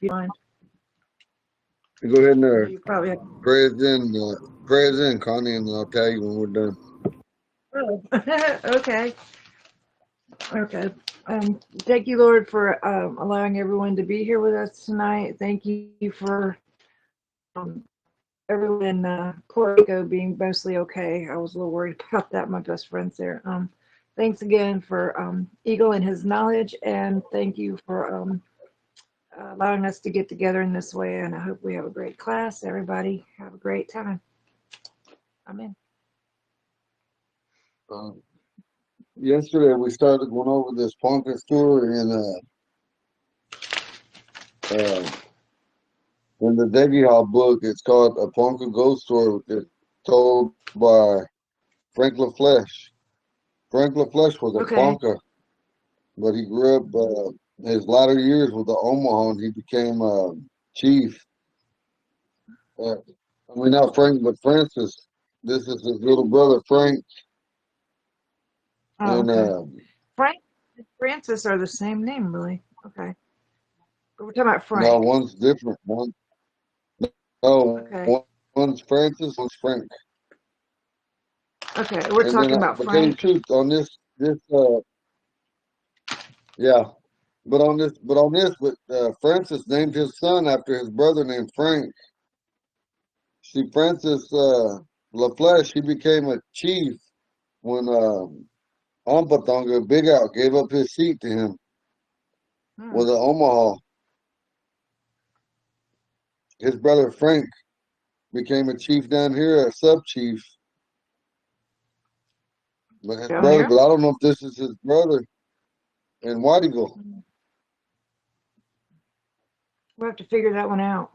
you mind. Go ahead and I know you probably have. prayers in, Connie, and I'll tell you when we're done. Oh, okay. Okay. Thank you, Lord, for allowing everyone to be here with us tonight. Thank you for um, everyone in Puerto Rico being mostly okay. I was a little worried about that, my best friends there. Thanks again for Eagle and his knowledge, and thank you for allowing us to get together in this way. And I hope we have a great class. Everybody have a great time. Amen. Um, Yesterday we started going over this Ponca story uh, in the Deggy Hall book. It's called A Ponca Ghost Story. It's told by Frank LaFleche. Frank LaFleche was a Okay. Ponca, but he grew up his latter years with the Omaha, and he became chief. Uh, I mean, not Frank, but Francis. This is his little brother Frank, Oh, and okay. Frank and Francis are the same name, really. Okay. But we're talking about no, Frank. one's different. No, Okay. one's Francis, one's Frank. Okay. We're And then, talking about but tell you the Frank. truth, on this, yeah, but Francis named his son after his brother named Frank. See, Francis LaFleche, he became a chief when Ompatonga Big Out gave up his seat to him Hmm. with the Omaha. His brother Frank became a chief down here, a sub chief. But his Down brother, here? but I don't know if this is his brother in White Eagle. Hmm. We'll have to figure that one out.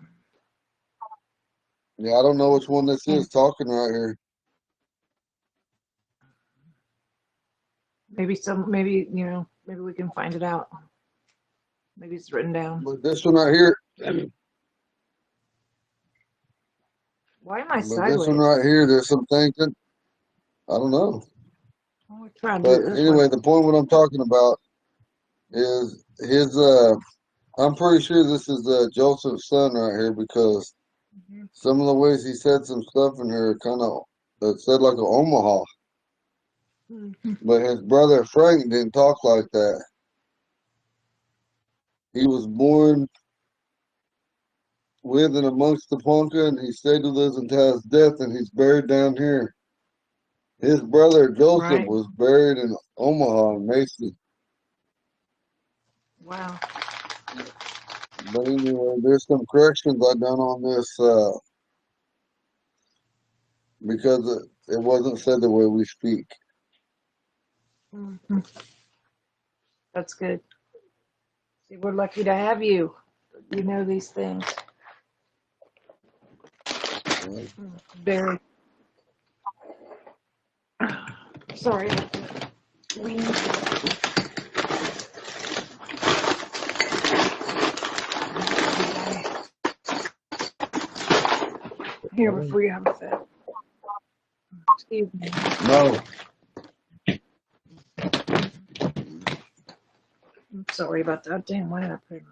Yeah, I don't know which one this And is talking right here. maybe we can find it out. Maybe it's written down. But this one right here, Why am I but this one sideways? right here, there's some things that I don't know. I'm gonna try and do But it this way. anyway, the point what I'm talking about is his. I'm pretty sure this is Joseph's son right here because Mhm. some of the ways he said some stuff in here kind of that said like a Omaha. Mhm. But his brother Frank didn't talk like that. He was born with and amongst the Ponca, and he stayed with us until his death, and he's buried down here. His brother Joseph Right. was buried in Omaha in Mason. Wow. But anyway, there's some corrections I done on this because it wasn't said the way we speak. Mhm. That's good. See, we're lucky to have you. You know these things. Very. Sorry. We here before you have a fit. Excuse me. No, I'm sorry about that. Damn, why did I put it?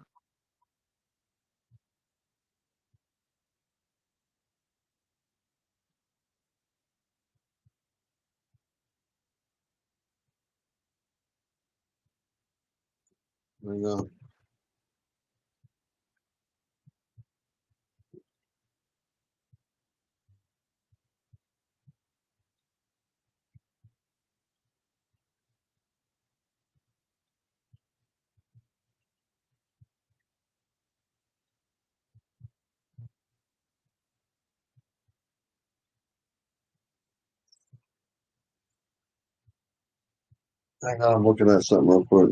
there you go. Hang on, I'm looking at something real quick.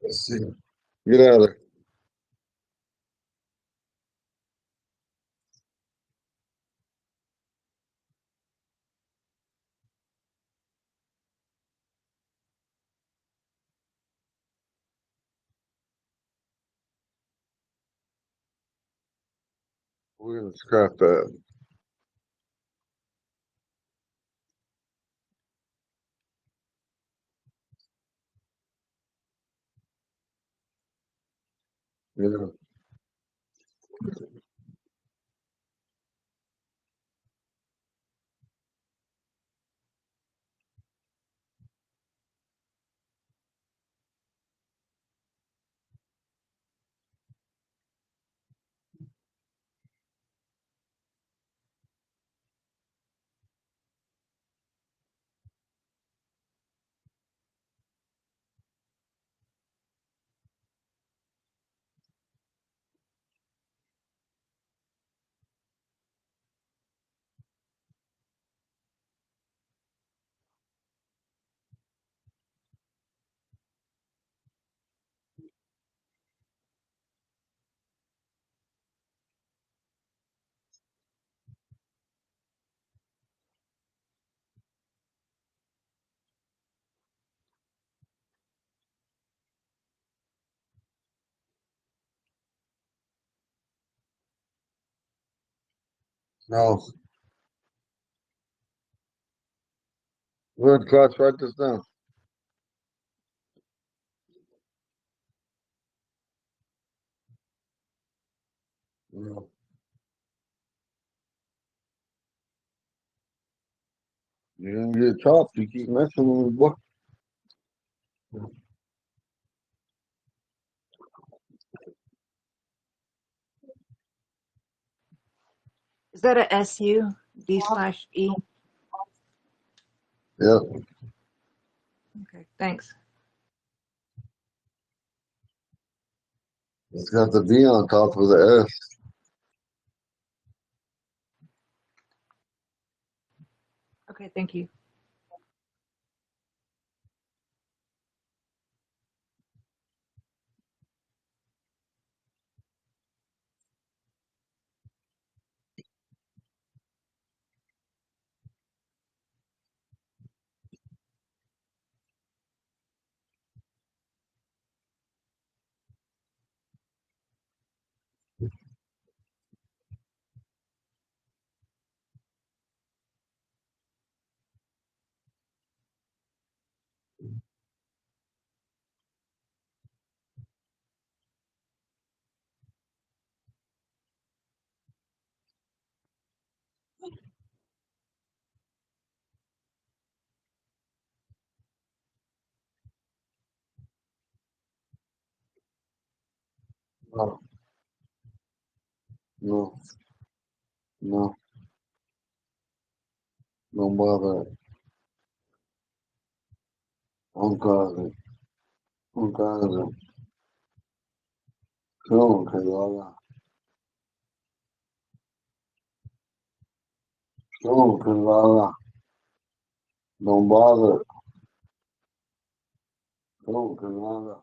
Let's see. Get out of there. We're gonna scrap that. Yeah. No. Go ahead, Clutch, write this down. No. You're gonna get chopped. You keep messing with me, boy. Is that a SU? D/E? Yeah. Okay, thanks. It's got the V on top of the S. Okay, thank you. No. No. No. Don't bother. Ponca. Ponca. No, que lo haga. No, que lo haga. Don't bother. No, que lo haga.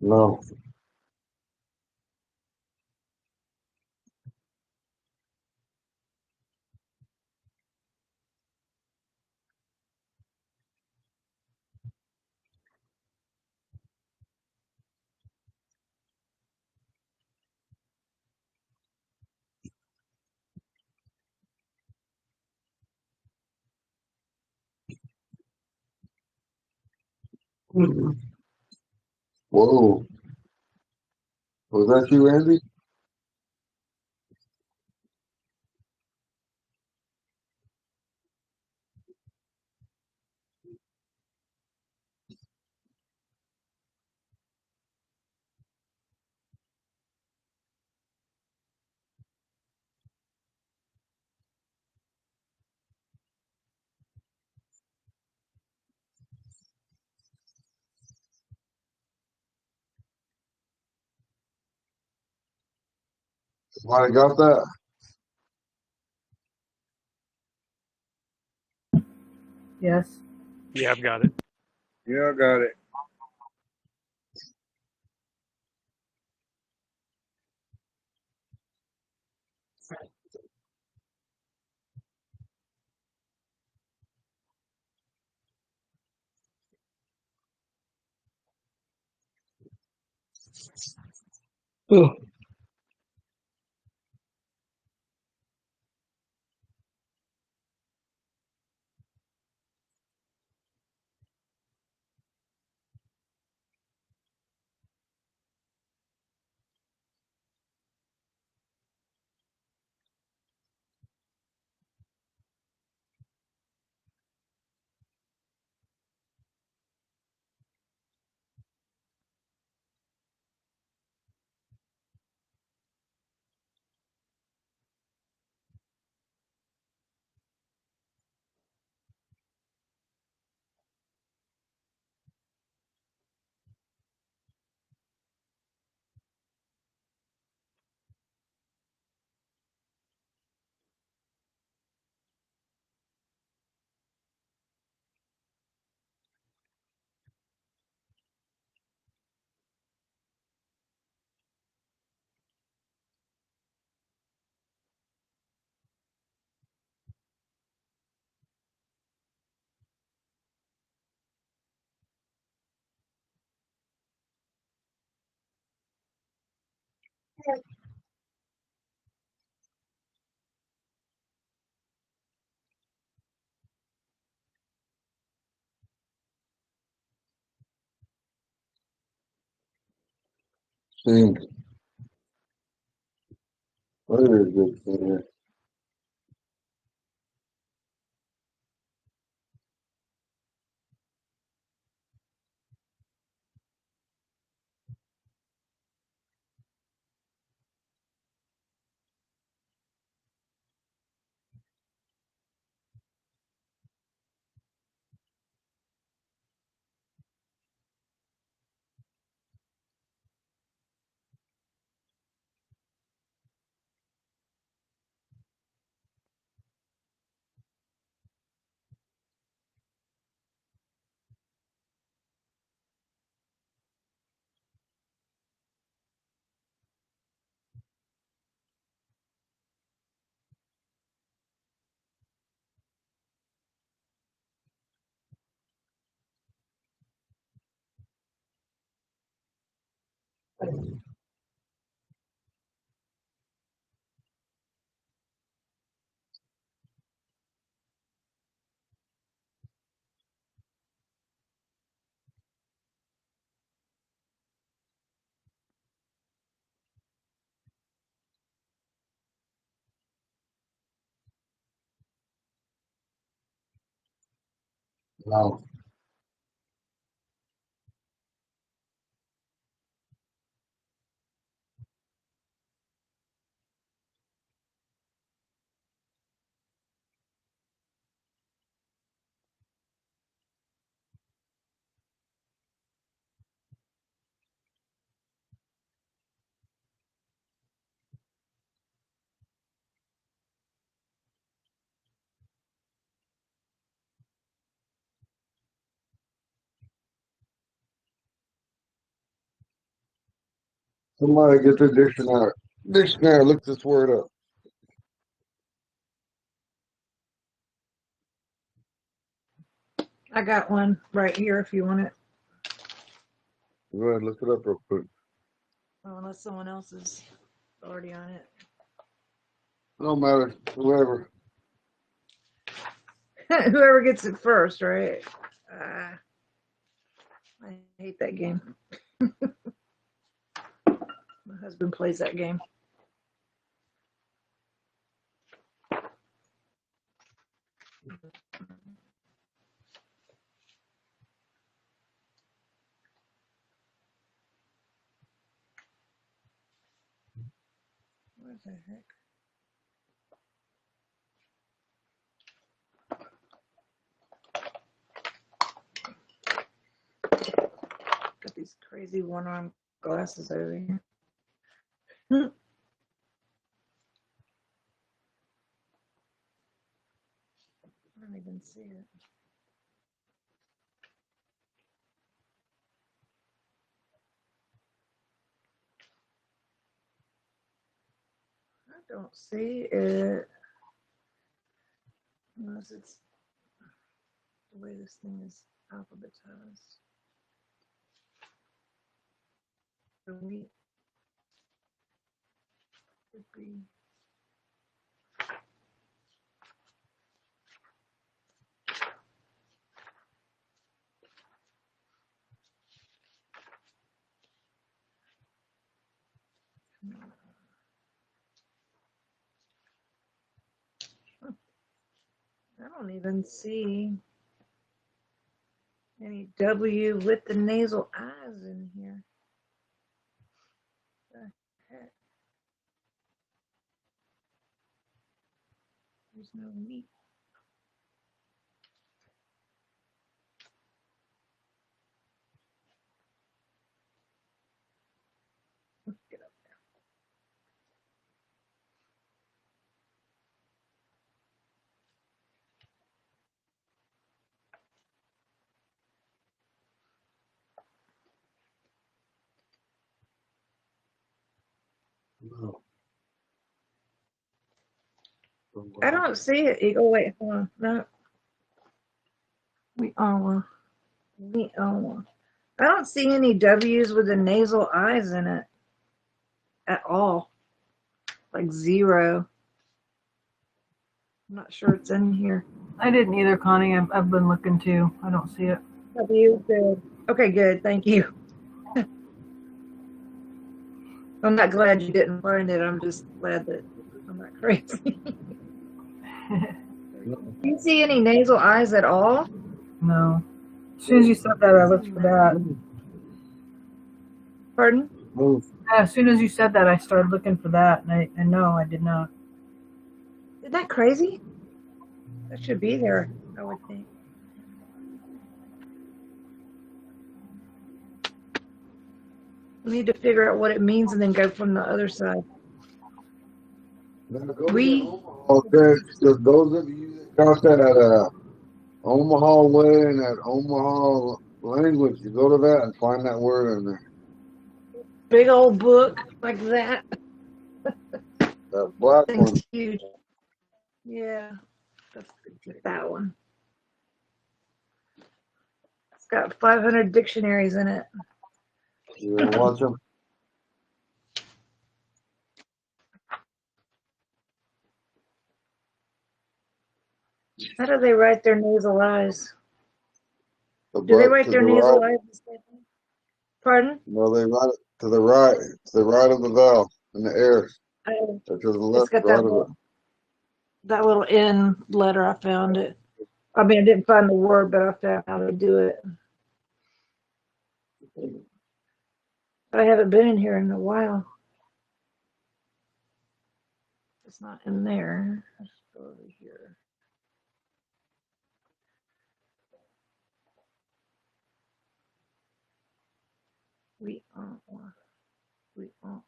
No. Whoa. Was that you, Andy? Somebody got that? Yes. Yeah, I've got it. Yeah, I got it. Oh, sing. What is this thing? No. Somebody get the dictionary. Dictionary, look this word up. I got one right here if you want it. Go ahead, look it up real quick. Oh, unless someone else is already on it. It don't matter. Whoever. Whoever gets it first, right? Uh, I hate that game. My husband plays that game. What the heck? Got these crazy one-arm glasses over here. I don't even see it. I don't see it. Unless it's the way this thing is alphabetized. The wheat would be. I don't even see any W with the nasal eyes in here. What the heck? There's no meat. Let's get up No. there. I don't see it. Eagle. Wait, hold on. No. We are. We are. I don't see any W's with the nasal eyes in it at all. Like zero. I'm not sure it's in here. I didn't either, Connie. I've been looking too. I don't see it. W, good. Okay, good. Thank you. I'm not glad you didn't find it. I'm just glad that I'm not crazy. Do you see any nasal eyes at all? No. As soon as you said that, I looked for that. Pardon? Move. Yeah, as soon as you said that, I started looking for that, and no, I did not. Isn't that crazy? That should be there, I would think. We need to figure out what it means and then go from the other side. We. Okay, so those of you that got that Omaha way and that Omaha language, you go to that and find that word in there. Big old book like that. That black one. Thing's huge. Yeah, let's get that one. It's got 500 dictionaries in it. You wanna watch them? How do they write their nasal eyes? The Do they butt write to their the nasal right. eyes the same way? Pardon? No, they write it to the right of the vowel in the air. Oh, Or to the it's left, got right of it. that little N letter. I found it. I mean, I didn't find the word, but I found how to do it. But I haven't been in here in a while. It's not in there. Let's go over here. We are. We are.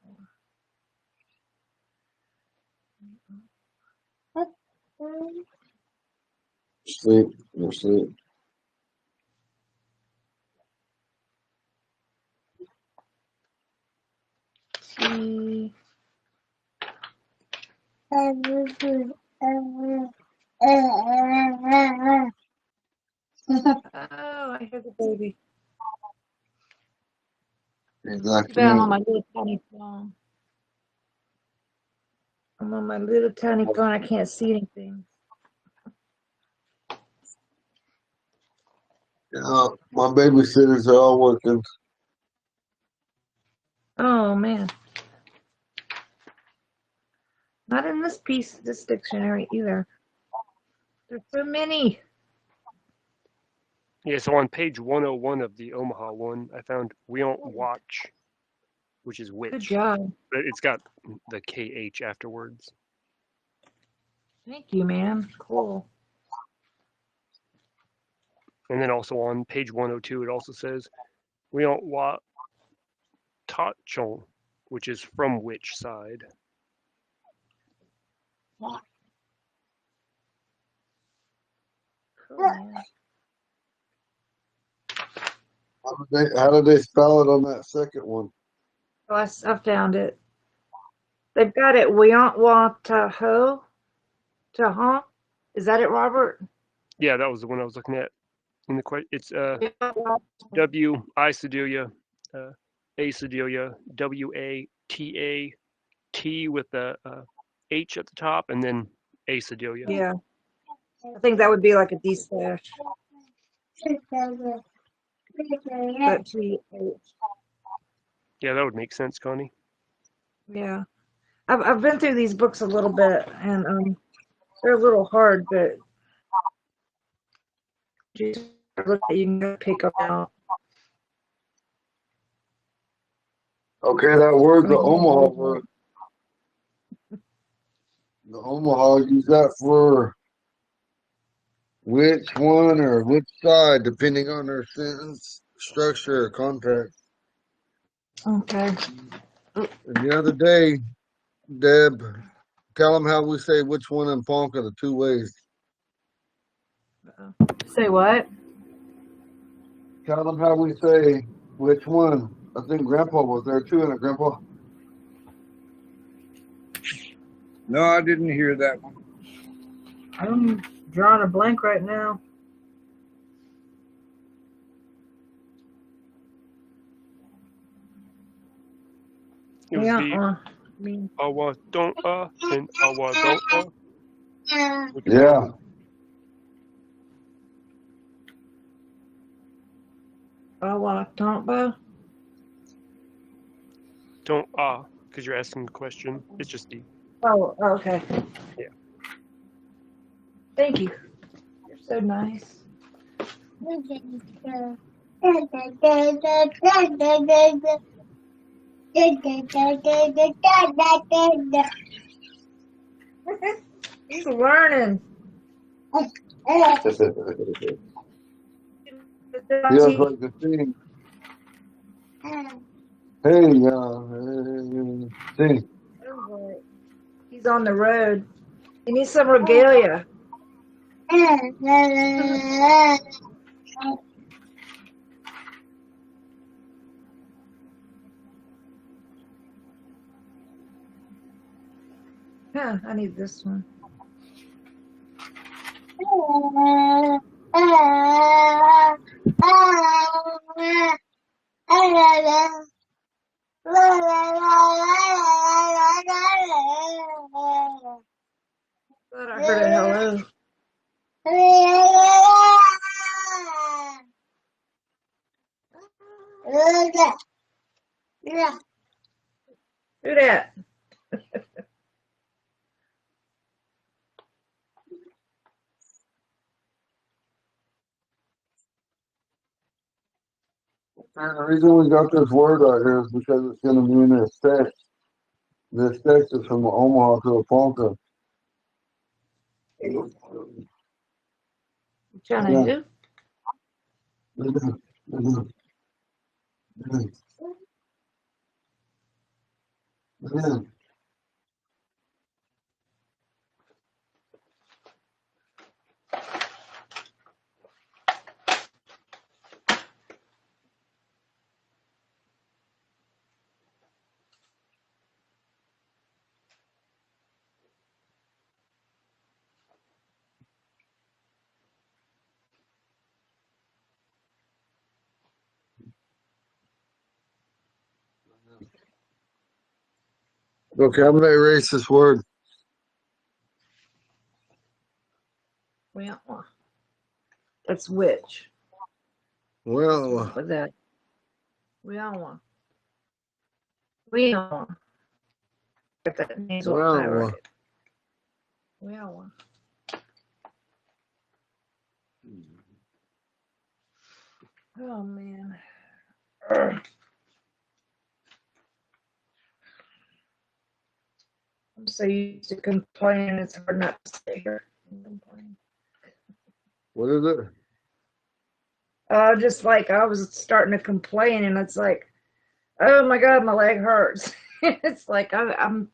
Sleep. You're asleep. T. Oh, I hear the baby. Exactly. I'm on my little tiny phone. I'm on my little tiny phone. I can't see anything. My babysitters are all working. Oh man. Not in this dictionary either. There's so many. Yeah, so on page 101 of the Omaha one, I found we don't watch, which is Good which, job. but it's got the KH afterwards. Thank you, man. Cool. And then also on page 102, it also says we don't want tachon, which is from which side. Cool, man. How did they spell it on that second one? Oh, I found it. They've got it. We don't want Tahoe. Tahoe. Is that it, Robert? Yeah, that was the one I was looking at. In the question, it's We don't want- W I Sedalia, A Sedalia, W A T A T with the H at the top, and then A Sedalia. Yeah. I think that would be like a D slash. But TH. Yeah, that would make sense, Connie. Yeah. I've been through these books a little bit, and they're a little hard, but you can pick them out. Okay, that word, the I mean, Omaha word. The Omaha, use that for which one or which side, depending on their sentence structure or context. Okay. And the other day, Deb, tell them how we say which one in Ponca the two ways. Say what? Tell them how we say which one. I think Grandpa was there too, and Grandpa. No, I didn't hear that one. I'm drawing a blank right now. It was Yeah. the I mean, awa don't and awa don't. Yeah. Tombo. Don't because you're asking the question. It's just D. Oh, okay. Yeah. Thank you. You're so nice. He's learning. He has like the thing. Hey, sing. He's on the road. He needs some regalia. Huh, I need this one. Thought I heard a hello. Who that? And the reason we got this word out here is because it's going to be in this text. This text is from Omaha to Ponca. You trying to who? Okay, I'm going to erase this word. Well, that's which. Well, With that, we all want. We all want. Get that nasal I well, right. We all want. Oh man. Urgh. I'm so used to complaining, it's hard not to sit here and complain. what is it? Just like I was starting to complain, and it's like, oh my God, my leg hurts. It's like I'm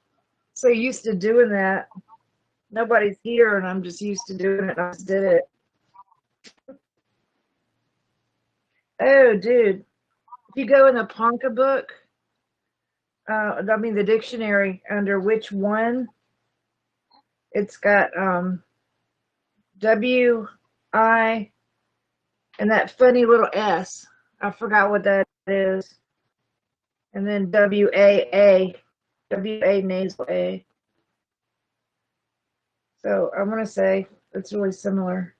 so used to doing that. Nobody's here, and I'm just used to doing it. I just did it. Oh, dude, if you go in the Ponca book, I mean the dictionary under which one, it's got W I and that funny little S. I forgot what that is. And then WA nasal A. So I'm gonna say it's really similar.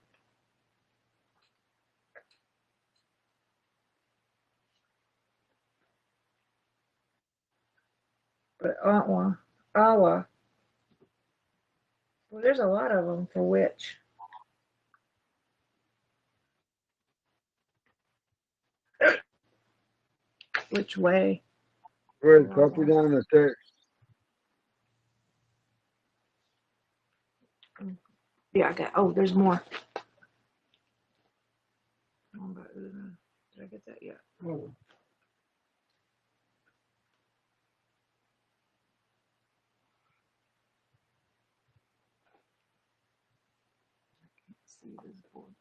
But Awa. Well, there's a lot of them for which. Which way? Wait, copy down the text. Yeah, I got. Oh, there's more. Did I get that yet? See this board.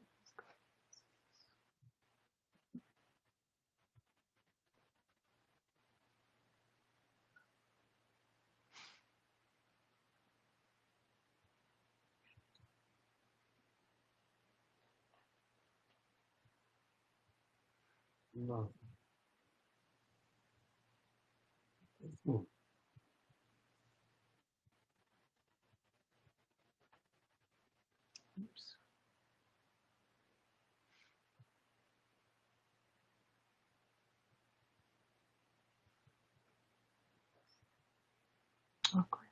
No. Oops. Okay.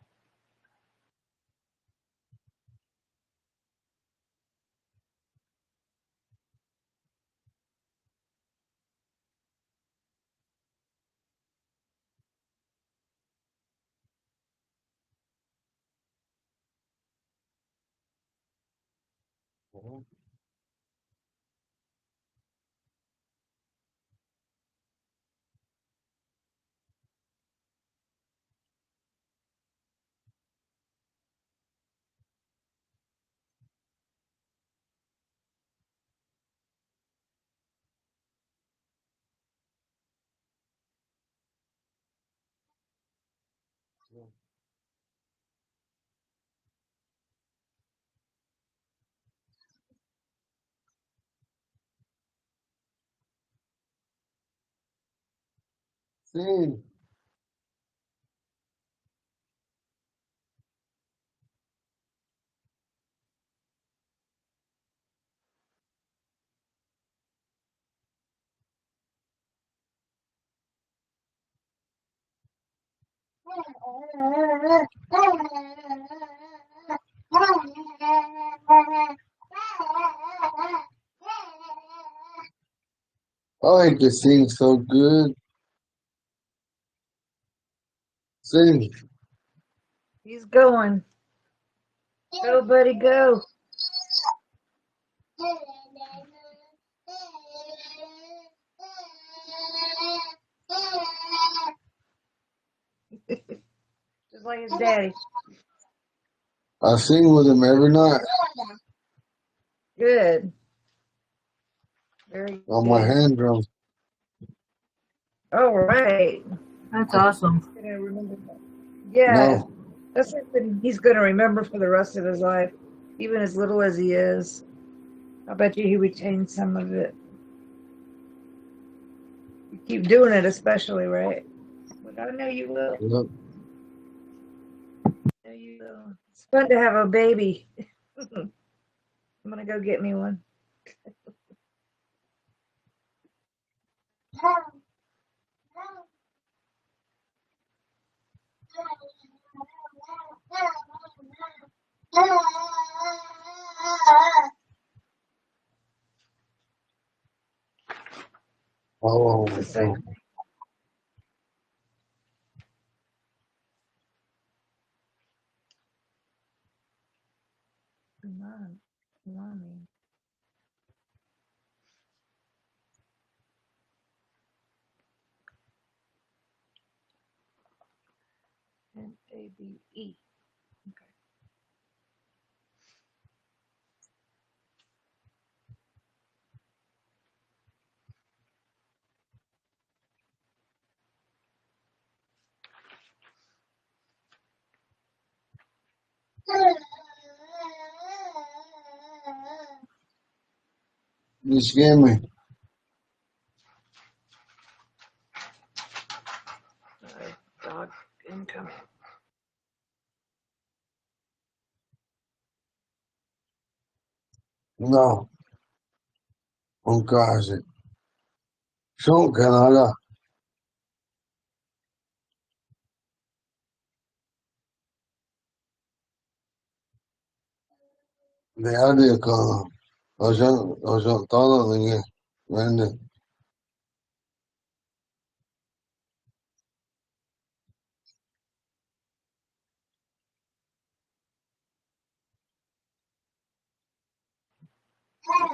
Sing. I like to sing so good. Sing. He's going. Go, buddy, go. Just like his daddy. I sing with him every night Good. Very on my good. hand drum. All right. That's awesome. Gonna remember that. Yeah, No. that's something he's gonna remember for the rest of his life, even as little as he is. I bet you he retains some of it. You keep doing it, especially, right? But I know you will. Yep. I know you will. It's fun to have a baby. I'm gonna go get me one. Oh, It's the same. Mommy. NABE. Okay. you scared me. Dog incoming. No, Ponca hace. Son Canada. De área con los todos de vende.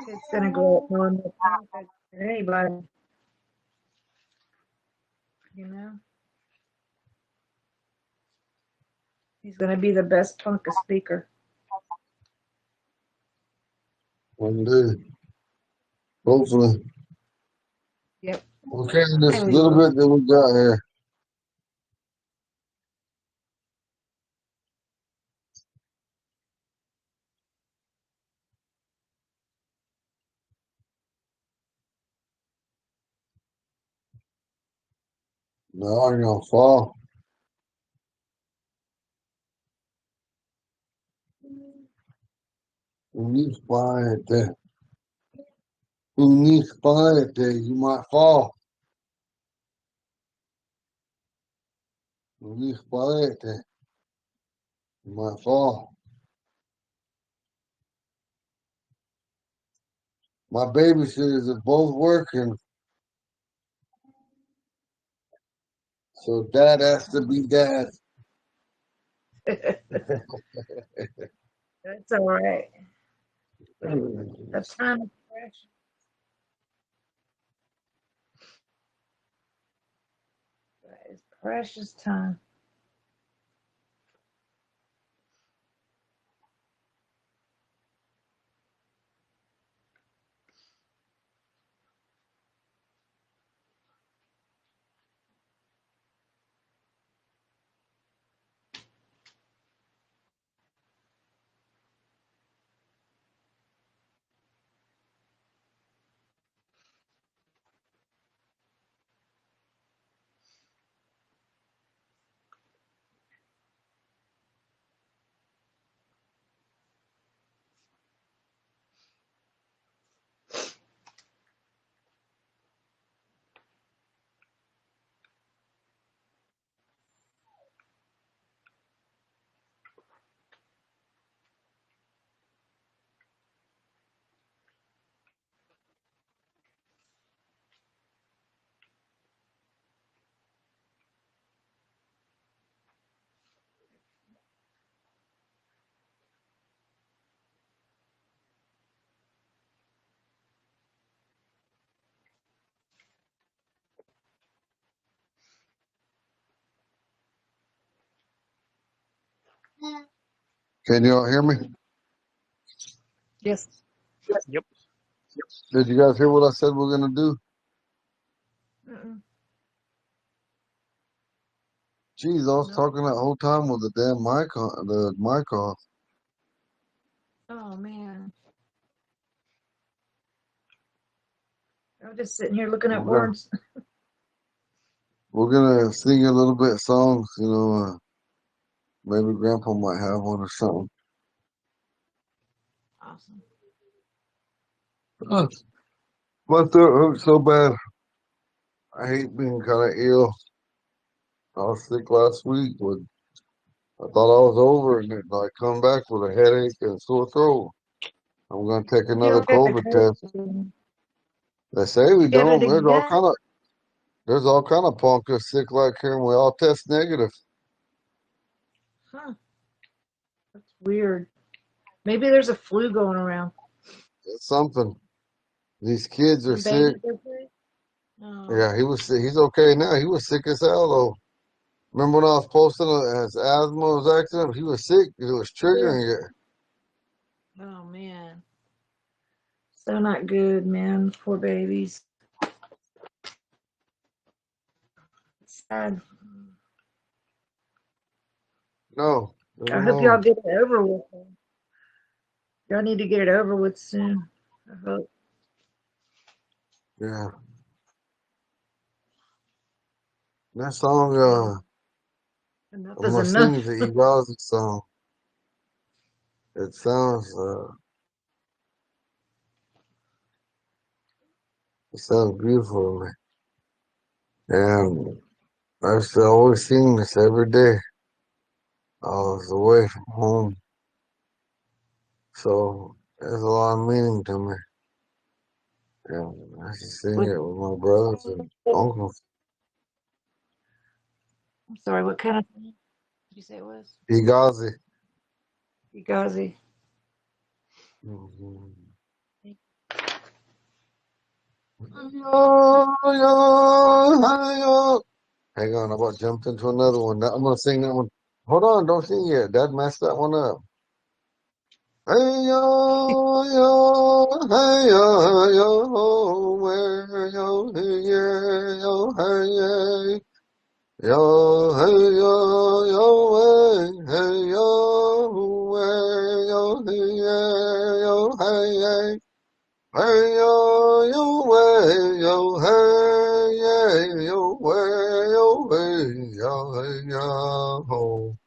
It's gonna grow up more than anybody. You know, he's gonna be the best Ponca speaker. One day, hopefully. Yep. Okay, this I little will. bit that we got here. No, I'm gonna fall. Unisquality. Unisquality. You might fall. Unisquality. You might fall. My babysitters are both working, so dad has to be dad. That's all right. The time is precious. That is precious time. Can you all hear me? Yes. Yep. Did you guys hear what I said we're gonna do? Mm-mm. Jeez, I was No. talking that whole time with the damn mic on, the mic off. Oh man. I'm just sitting here looking at We're gonna, words. we're gonna sing a little bit of songs, maybe Grandpa might have one or something. Awesome. Ugh, my throat hurts so bad. I hate being kind of ill. I was sick last week, but I thought I was over, and then I come back with a headache and sore throat. I'm gonna take You another don't get the COVID test. COVID. They say we Get it don't. again? There's all kind of Ponca sick like here, and we all test negative. Huh. That's weird. Maybe there's a flu going around. It's something. These kids are And sick. babies are sick. Oh. Yeah, he was sick. He's okay now. He was sick as hell though. Remember when I was posting his asthma was acting? He was sick. It was Yeah. triggering it. Oh man. So not good, man. Poor babies. It's sad. No, leave I him hope y'all alone. get it over with. Y'all need to get it over with soon. I hope. Yeah, that song. Enough I'm is gonna sing enough. the Eagles song. It sounds. It sounds beautiful, man. And I used to always sing this every day. I was away from home, so there's a lot of meaning to me. And I used to sing What, it with my brothers and uncles. I'm sorry, what kind of thing did you say it was? Egazi. Fugazi. Mhm. Hang on, I about jumped into another one. I'm gonna sing that one. Hold on, don't sing yet. Dad messed that one up. Hey yo, yo, hey yo, yo, where yo, hey yeah, yo, hey yeah, yo, hey yo, yo, hey yo, where yo, hey yeah, yo, hey yeah. Hey yo, yo, way, yo, hey, yeah, yo, way, yo, hey, yo, hey, yo, ho.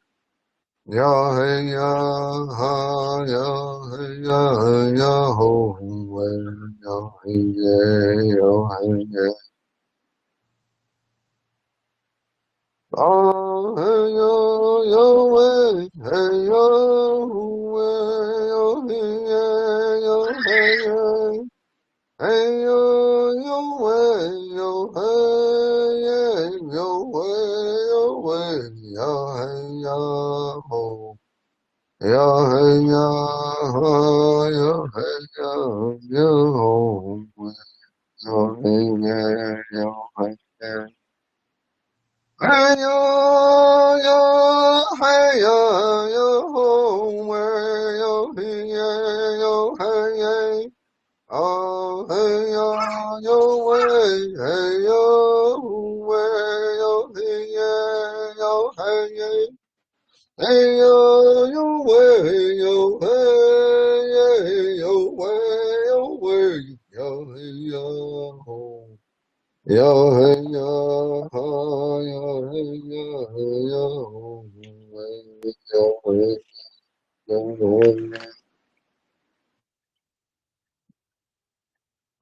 Yo, hey, yo, ha, yo, hey, yo, hey, yo, ho, way, yo, hey, yeah, yo, hey, yeah. Oh, hey, yo, way, hey, yo, way, yo, hey, yeah, yo, hey, yeah. Hey yo yo way yo hey yeah, yo way yo hey yo ho yo hey yo ho yo hey yo ho yo hey yeah yo hey yeah hey yo hey yo ho way yo hey yeah yo hey yeah. Oh, hey, yo, way, hey, way, hey, yeah, hey, yeah. Hey, way, hey, yeah, way, hey, ho. Hey, hey, way, hey.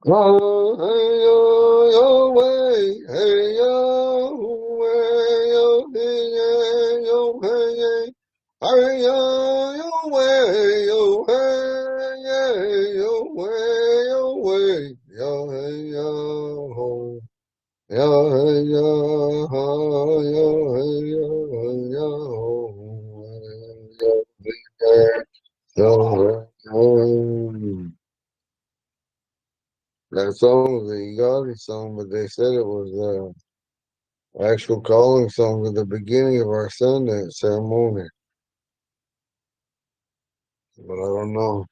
Oh, hey, yo, way, hey, yo, way, yo, hey, yeah, yo, hey, yeah. Hey, yo, way, yo, hey, yeah, yo, way, yo, hey, yo, ho. Yo, hey, yo, ho, yo, hey, yo, ho, yo, hey, yo, yo. That song was the Gotti song, but they said it was actual calling song at the beginning of our Sundance ceremony. But I don't know.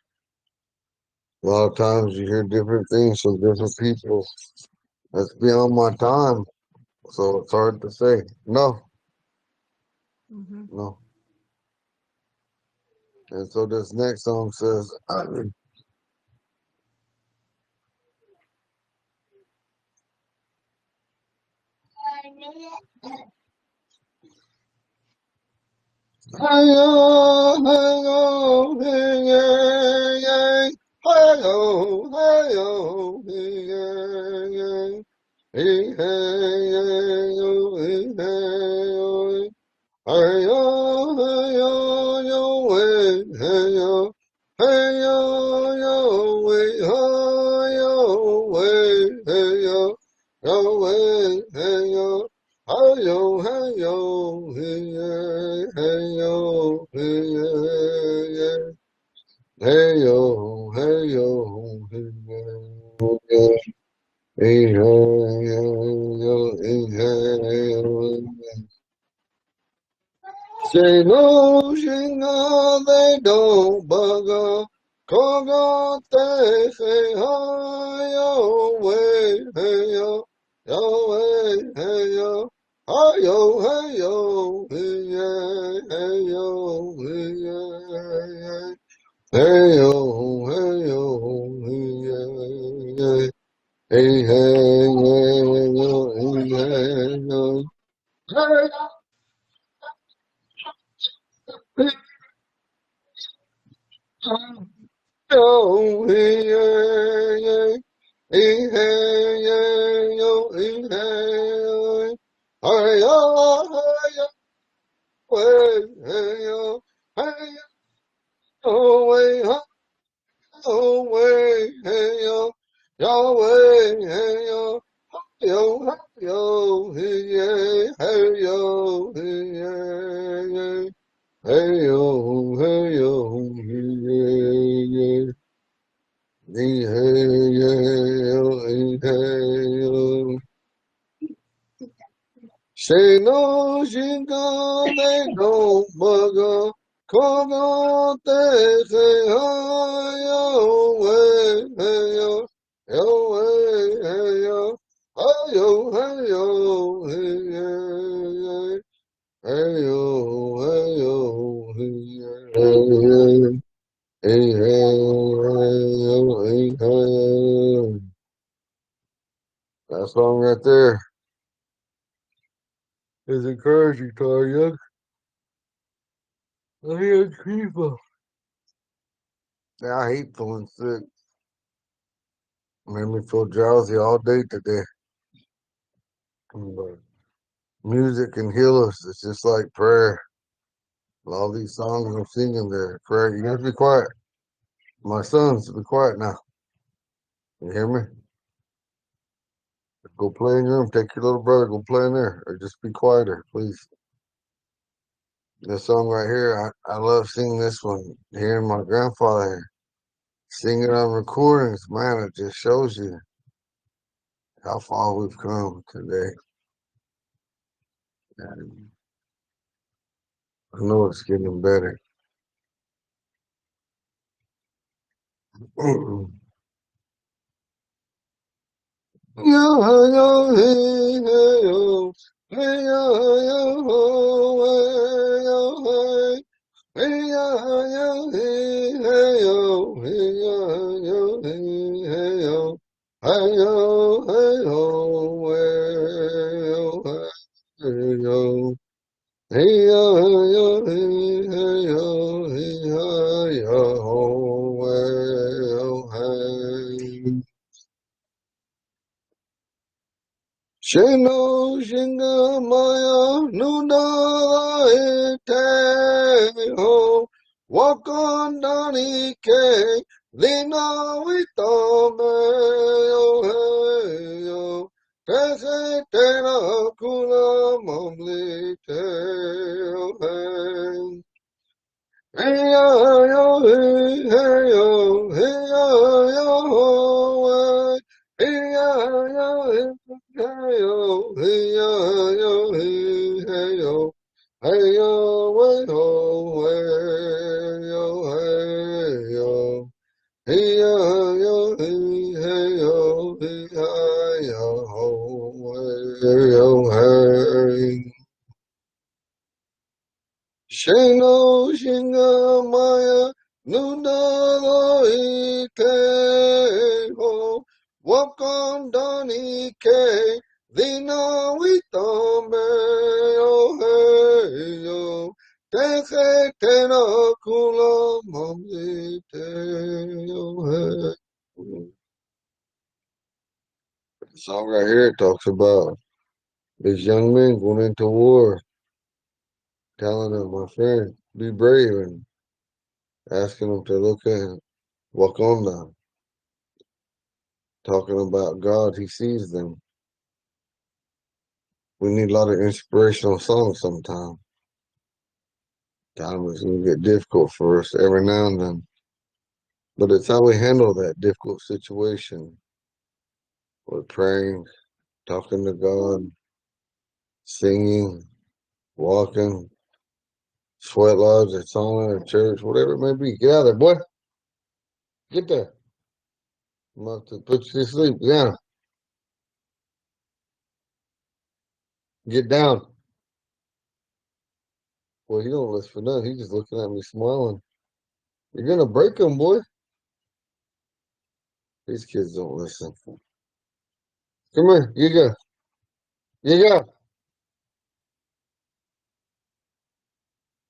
A lot of times you hear different things from different people. That's beyond my time, so it's hard to say. No, Hmm. no. And so this next song says, Hey-yo, hey-yo, hey-yeah, hey-yo, hey-yo, hey-yeah, hey, hey yo, hey yo, yo, hey yo, hey yo, yo, hey yo, hey yo, yo, hey yo, hey yo, hey yo, hey yo, hey yo, hey yo, hey yo, hey yo, hey yo, hey yo. Say no, shinga, they don't bugger. Koga, they say, hi, yo, way, hey, yo, way, hey, yo, hi, yo, hey, yo, hey, yeah, hey, yo, hey, yeah, hey, yo, hey, yo, hey, yeah, hey, hey, yo, hey, yo, hey, hey, yo, hey, yeah, hey, hey, yeah, yo, hey, hey, hey, yo, hey, hey, yo, hey, yo, hey, yo, hey, hey, yo, Yahweh, hey, yo, yo, hey, yeah, hey, yo, hey, yeah, hey, yo, hey, yo, hey, yeah, hey, hey, yo, hey, hey, yo. Say no, shinga, they don't bugger. Kogo, they say, hi, yo, way, hey, yo, way, hey, yo, hi, yo, hey, yo, hey, yeah, hey, yo, hey, yo, hey, yeah, hey, hey, yo, hey, hey. That song right there is encouraging to our young people. Yeah, I hate feeling sick. Made me feel drowsy all day today. But music can heal us. It's just like prayer. All these songs I'm singing there, prayer. You guys be quiet. My sons, be quiet now. You hear me? Go play in your room. Take your little brother, go play in there. Or just be quieter, please. This song right here, I love singing this one. Hearing my grandfather sing it on recordings, man, it just shows you how far we've come today. And I know it's getting better. Yo, yo, hey, hey, yo, hey, yo, yo, ho, hey, yo, hey, hey, yo, yo, hey, hey, yo, hey, yo, hey, hey, yo, hey, yo, hey, ho, hey, yo, hey, yo, hey, yo, hey, hey, yo, hey, yo, ho, hey. Shino Shinga Maya Nuna Ete Ho Walk on Donny K Lina Witame Yo Hey Yo Tese Tena Kula Mamli Te Yo Hey Hey yo yo hey yo ho hey yo hey yo hey yo hey yo hey ho hey yo hey yo hey yo ho hey. Shino Shinga Maya Nuna Ike Ho Walk on Donny K Dina Witambe Yo Hey Yo Teje Tena Kula Mamli Te Yo Hey song right here it talks about this young man going into war, telling him, my friend, be brave, and asking him to look at walk on them, talking about God, he sees them. We need a lot of inspirational songs sometimes. Time is gonna get difficult for us every now and then. But it's how we handle that difficult situation. We're praying, talking to God, singing, walking, sweat lodge, a sauna, a church, whatever it may be. Get out of there, boy. Get there. I'm about to put you to sleep. Yeah. Get down. Well, he don't listen for nothing. He's just looking at me smiling. You're gonna break him, boy. These kids don't listen. Come here. You go. You go.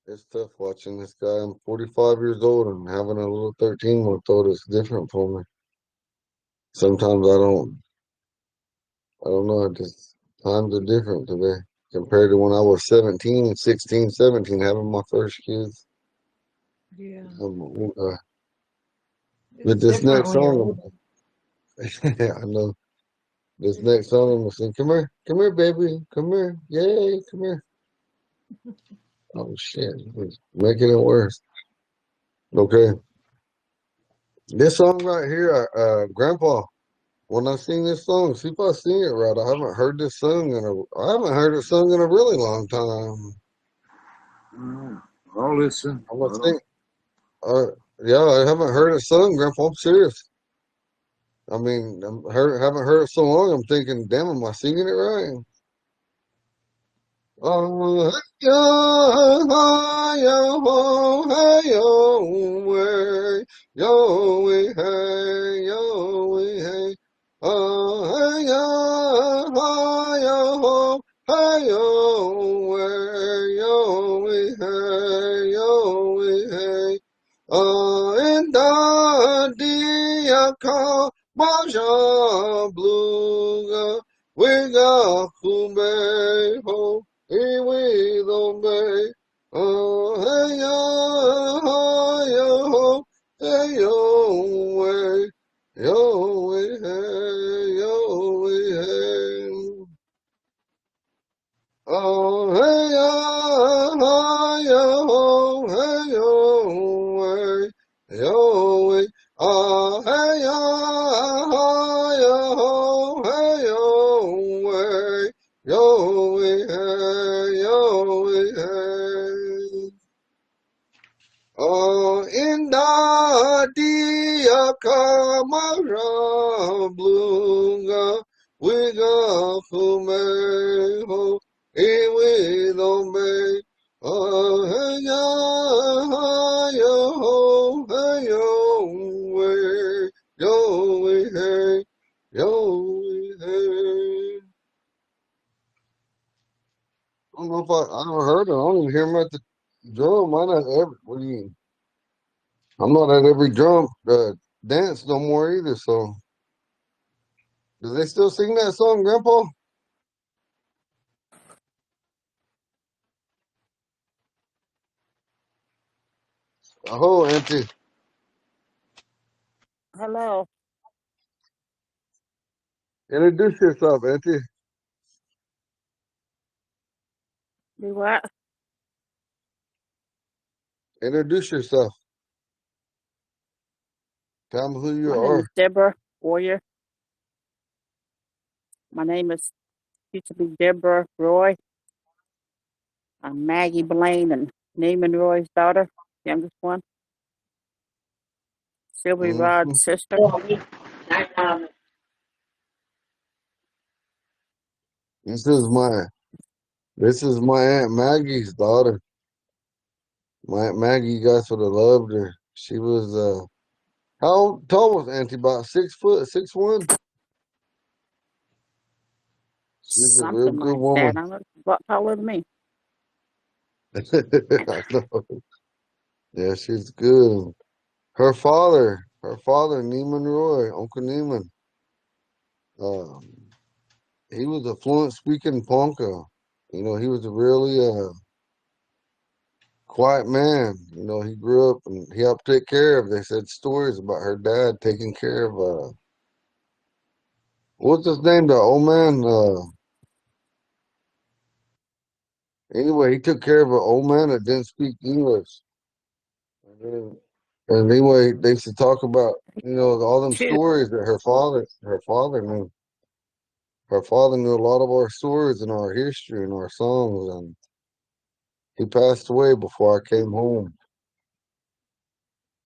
It's tough watching this guy. I'm 45 years old and having a little 13-month-old is different for me. Sometimes I don't know. Just times are different today compared to when I was 17, 16, 17, having my first kids. Yeah. Uh, But It's this different next when you're song, older. I know. This next song, I'm gonna sing. Come here, baby, come here, yay, come here. Oh shit, he's making it worse. Okay, this song right here, Grandpa. When I sing this song, see if I sing it right. I haven't heard it sung in a really long time. I'll listen. I'm gonna sing. Uh, yeah, I haven't heard it sung, Grandpa. I'm serious. I mean, haven't heard it so long. I'm thinking, damn, am I singing it right? Oh, hey, yo, hey, yo, way, yo, hey, yo, hey. Oh, hey, yo, hey, yo, way, yo, hey, yo, hey. And the call, Maja Blue, we got Kume ho. Iwi dombe, oh hey yo, hey yo, we hey yo, we hey. Oh hey yo, we oh hey yo, yo, we hey, yo, we hey. Oh, in the dia kamara blunga, we go fume ho, we don't make. Oh, hey, yo, we hey, yo, we hey. I don't know if I ever heard it. I don't even hear him at the drum. I not every. What do you mean? I'm not at every drum dance no more either. So, do they still sing that song, Grandpa? Oh, Auntie, Hello. introduce yourself, Auntie. Do what? Introduce yourself. Tell them who you My name are. is Deborah Warrior. My name is used to be Deborah Roy. I'm Maggie Blaine and Neiman Roy's daughter, youngest one. Sylvie Hmm. Rod's sister. This is my this is my Aunt Maggie's daughter. My Aunt Maggie, you guys would have loved her. She was how tall was Auntie? About 6 foot, 6'1". She's a real Something good like that. woman. I'm a lot taller than me. I know. Yeah, she's good. Her father, Neiman Roy, Uncle Neiman. Um, he was a fluent speaking Ponca. You know, he was a really quiet man. You know, he grew up and he helped take care of. They said stories about her dad taking care of. What's his name? The old man. Anyway, he took care of an old man that didn't speak English. And anyway, they used to talk about, you know, all them Too. stories that her father knew. Her father knew a lot of our stories and our history and our songs, and he passed away before I came home.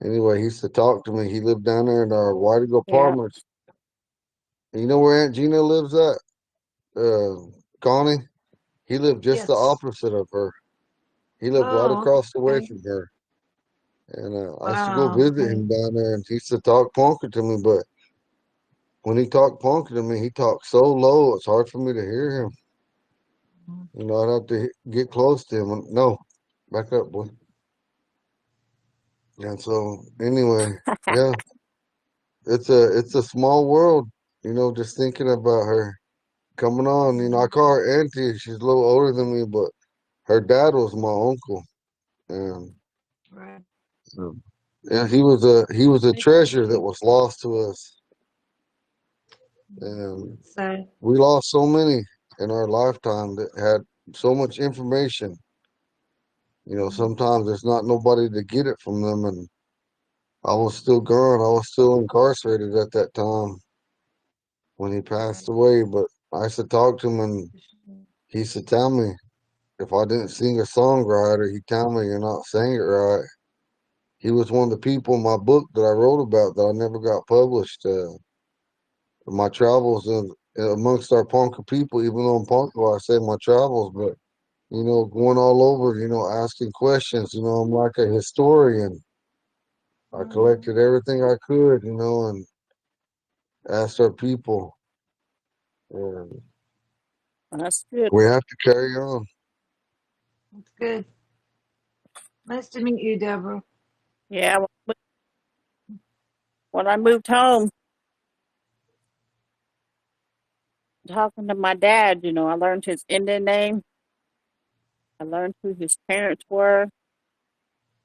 Anyway, he used to talk to me. He lived down there in our Whitego Yeah. Apartments. And you know where Aunt Gina lives at? Connie. He lived just the Yes. opposite of her. He lived right Oh, across the way okay. from her. And I used to go Wow. visit Okay. him down there, and he used to talk Ponca to me. But when he talked Ponca to me, he talked so low, it's hard for me to hear him. You know, I'd have to get close to him. No, back up, boy. And so, anyway, yeah, it's a small world. You know, just thinking about her coming on. You know, I call her auntie. She's a little older than me, but her dad was my uncle, and Right. so, yeah, he was a Makes treasure that you was lost to us, and sad. we lost so many in our lifetime that had so much information. You know, sometimes there's not nobody to get it from them, and I was still gone. I was still incarcerated at that time when he passed Right. away. But I used to talk to him, and he used to tell me if I didn't sing a song right, or he'd tell me you're not saying it right. He was one of the people in my book that I wrote about that I never got published. My travels amongst our Ponca people, even though I'm Ponca, I say my travels, but you know, going all over, you know, asking questions. You know, I'm like a historian. I Mm-hmm. collected everything I could, you know, and asked our people. And That's good. we have to carry on. That's good. Nice to meet you, Deborah. Yeah. When I moved home, talking to my dad, I learned his Indian name. I learned who his parents were,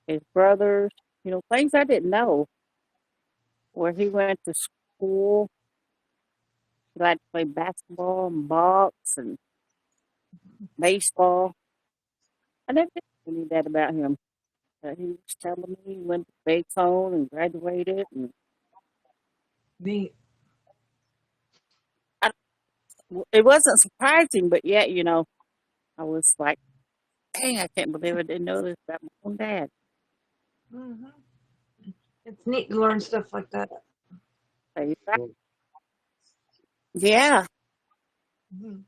his brothers, things I didn't know. Where he went to school, he liked to play basketball and box and baseball. I never did any of that about him. He was telling me he went to Baytown and graduated, and Neat. I, it wasn't surprising, but yet, I was like, dang, I can't believe I didn't know this about my own dad. Hmm. It's neat to learn stuff like that. So he's right. Yeah, Mhm.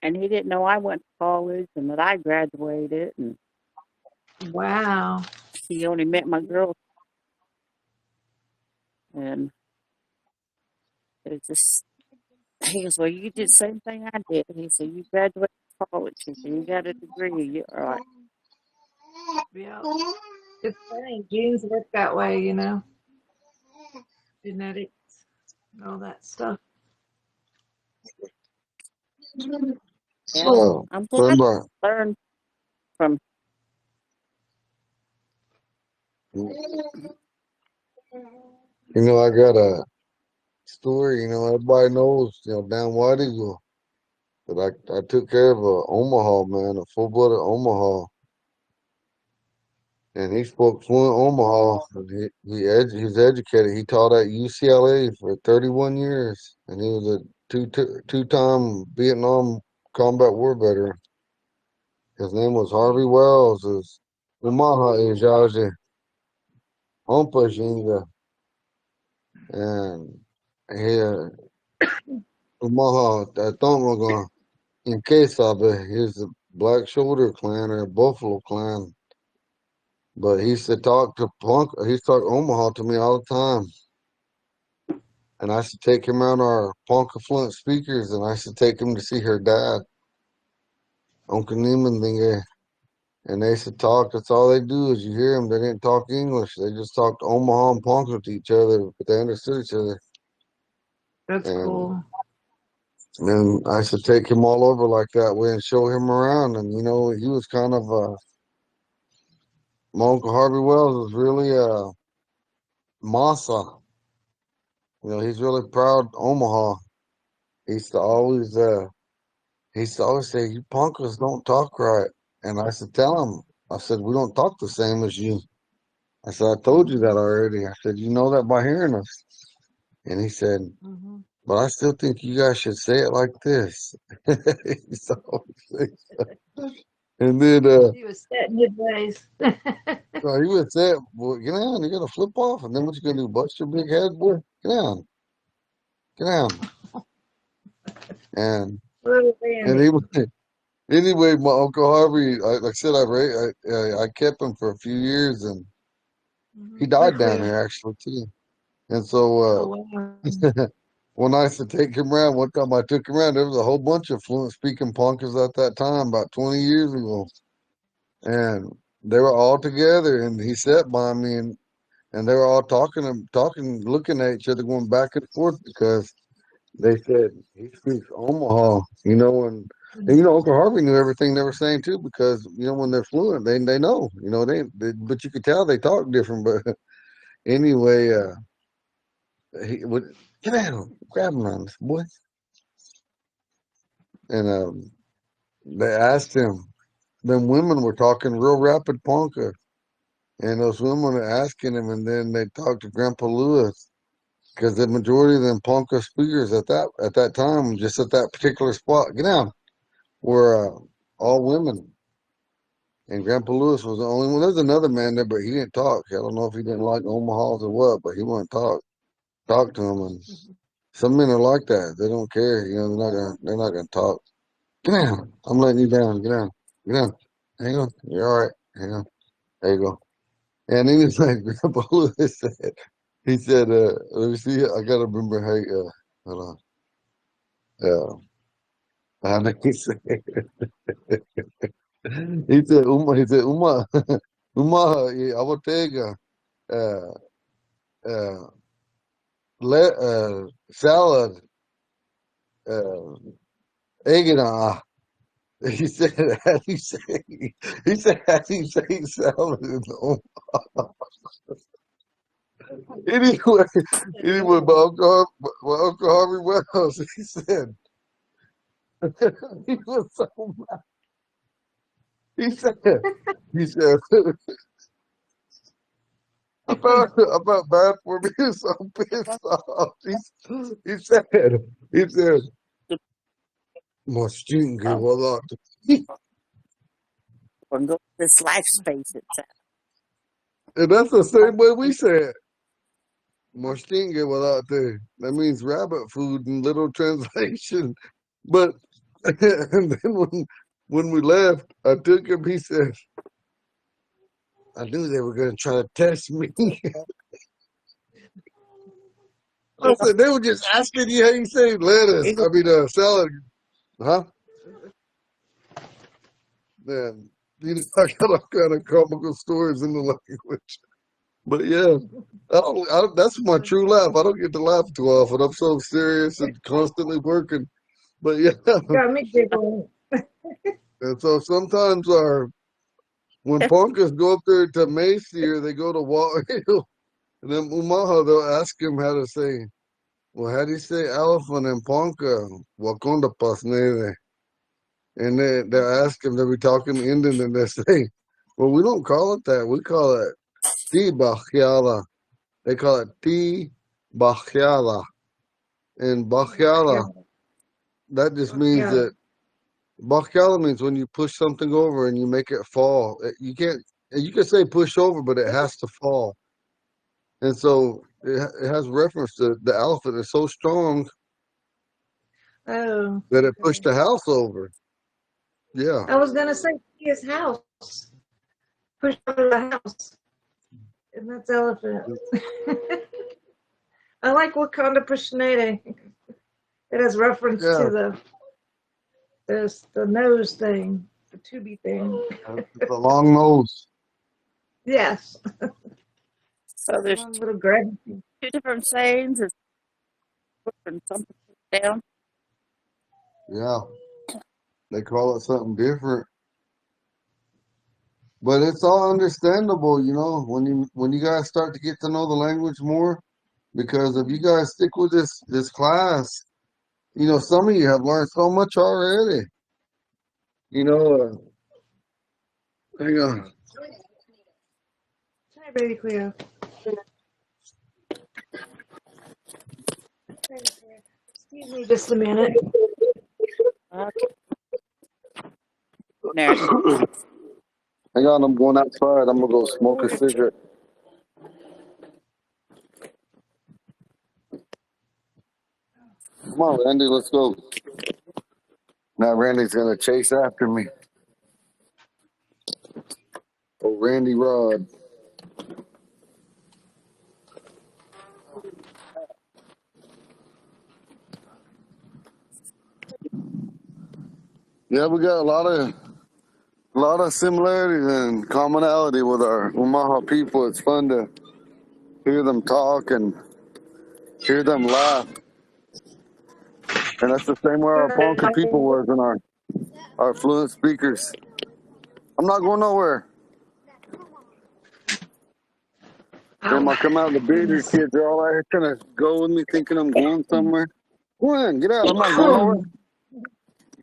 and he didn't know I went to college and that I graduated, and Wow. he only met my girls, and it's just, he goes, well, you did the same thing I did. He said, you graduated college. He said, you got a degree. You're like, Yeah. It's funny. Genes work that way, genetics, all that stuff. yeah, So I'm glad remember, I learned from, I got a story. Everybody knows. Down White Eagle that I took care of a Omaha man, a full-blooded Omaha, and he spoke fluent Omaha. And he's educated. He taught at UCLA for 31 years, and he was a two-time Vietnam combat war veteran. His name was Harvey Wells. His Omaha is Jaji Hompa Jinga, and he Omaha Tonga in Quesabe. He's a Black Shoulder Clan or Buffalo Clan. But he used to talk to Punk. He used to talk Omaha to me all the time. And I used to take him around our Ponca Fluent speakers, and I used to take him to see her dad, Uncle Neiman Dinge. And they used to talk. That's all they do is you hear them. They didn't talk English. They just talked Omaha and Ponca to each other, but they understood each other. That's And cool. then I used to take him all over like that way and show him around. And, you know, he was kind of, my Uncle Harvey Wells was really massa. You know, he's really proud Omaha. He used to always, uh, he used to always say, "You punkers don't talk right." And I said, "Tell him." I said, "We don't talk the same as you." I said, "I told you that already." I said, "You know that by hearing us." And he said, Hmm. "But I still think you guys should say it like this." He used to always say stuff. And then He was set in his ways. so he would say, "Well, get down, you gotta flip off, and then what you gonna do? Bust your big head, boy? Get down, get down." And Little and Randy. he would anyway. My Uncle Harvey, like I said, I kept him for a few years, and he died down here actually too. And Oh so wow. when I used to take him around, one time I took him around, there was a whole bunch of fluent speaking punkers at that time, about 20 years ago. And they were all together, and he sat by me, and they were all talking, looking at each other, going back and forth because they said he speaks Omaha, you know, and you know Uncle Harvey knew everything they were saying too because you know when they're fluent, they know, you know, they but you could tell they talk different. But anyway, he would get down, grab him on this boy, and they asked him. Then women were talking real rapid Ponca, and those women were asking him, and then they talked to Grandpa Lewis because the majority of them Ponca speakers at that time, just at that particular spot, get down, were all women. And Grandpa Lewis was the only one. There's another man there, but he didn't talk. I don't know if he didn't like Omahas or what, but he wouldn't talk to him. And some men are like that. They don't care. You know, they're not gonna talk. Get down. I'm letting you down. Get down. Get down. Hang on. You're all right. Hang on. There you go. And he was like, Grandpa Lewis said, he said, let me see. I gotta remember how. Hold on. How did he say? He said, Uma, Uma, Abotega, uh, uh, salad, uh, egg. He said, how do you say? He said, how do you say salad? Anyway, anyway, my Uncle Harvey Wells, he said, he was so mad. He said, he said, about bad for me, so pissed off. He said, my student gave a Oh, lot. or go to this life space. It's And that's the same way we say it. Mostinga without the that means rabbit food in little translation. But and then when we left, I took him. He said, "I knew they were going to try to test me." I eagle, said, "They were just asking you how you say lettuce. eagle I mean, salad, huh?" Man, you know, I got all kind of comical stories in the language. But yeah, that's my true laugh. I don't get to laugh too often. I'm so serious and constantly working. But yeah, Got me giggling. and so sometimes when punkers go up there to Macy or they go to Wall Hill and then Umaha, they'll ask him how to say, well, how do you say elephant in Ponca? Wakonda pasnele. And they'll ask him, they'll be talking Indian and they say, well, we don't call it that. We call it Ti. They call it Ti Bachyala. And Bachyala, that just means Yeah. that Bachyala means when you push something over and you make it fall. You can't, you can say push over, but it has to fall. And so it has reference to the elephant is so strong Oh, that it pushed okay. the house over. Yeah. I was gonna say his house. Push over the house. And that's elephant. I like Wakanda Pushinete. It has reference Yeah. to the nose thing, the tubby thing. The long nose. Yes. So there's One little grab. two different sayings. It's and something down. Yeah, they call it something different. But it's all understandable, when you guys start to get to know the language more, because if you guys stick with this class, some of you have learned so much already. You know, hang on. Hi, baby Cleo. Excuse me just a minute. Okay. There she is. Hang on, I'm going outside. I'm gonna go smoke a cigarette. Come on, Randy, let's go. Now Randy's gonna chase after me. Oh, Randy Rod. Yeah, we got a lot of similarities and commonality with our Omaha people. It's fun to hear them talk and hear them laugh. And that's the same way our Ponca people was and our fluent speakers. I'm not going nowhere. Then I come out, the bigger Goodness. kids are all out here trying to go with me, thinking I'm going somewhere. Go on, get out. I'm not going nowhere.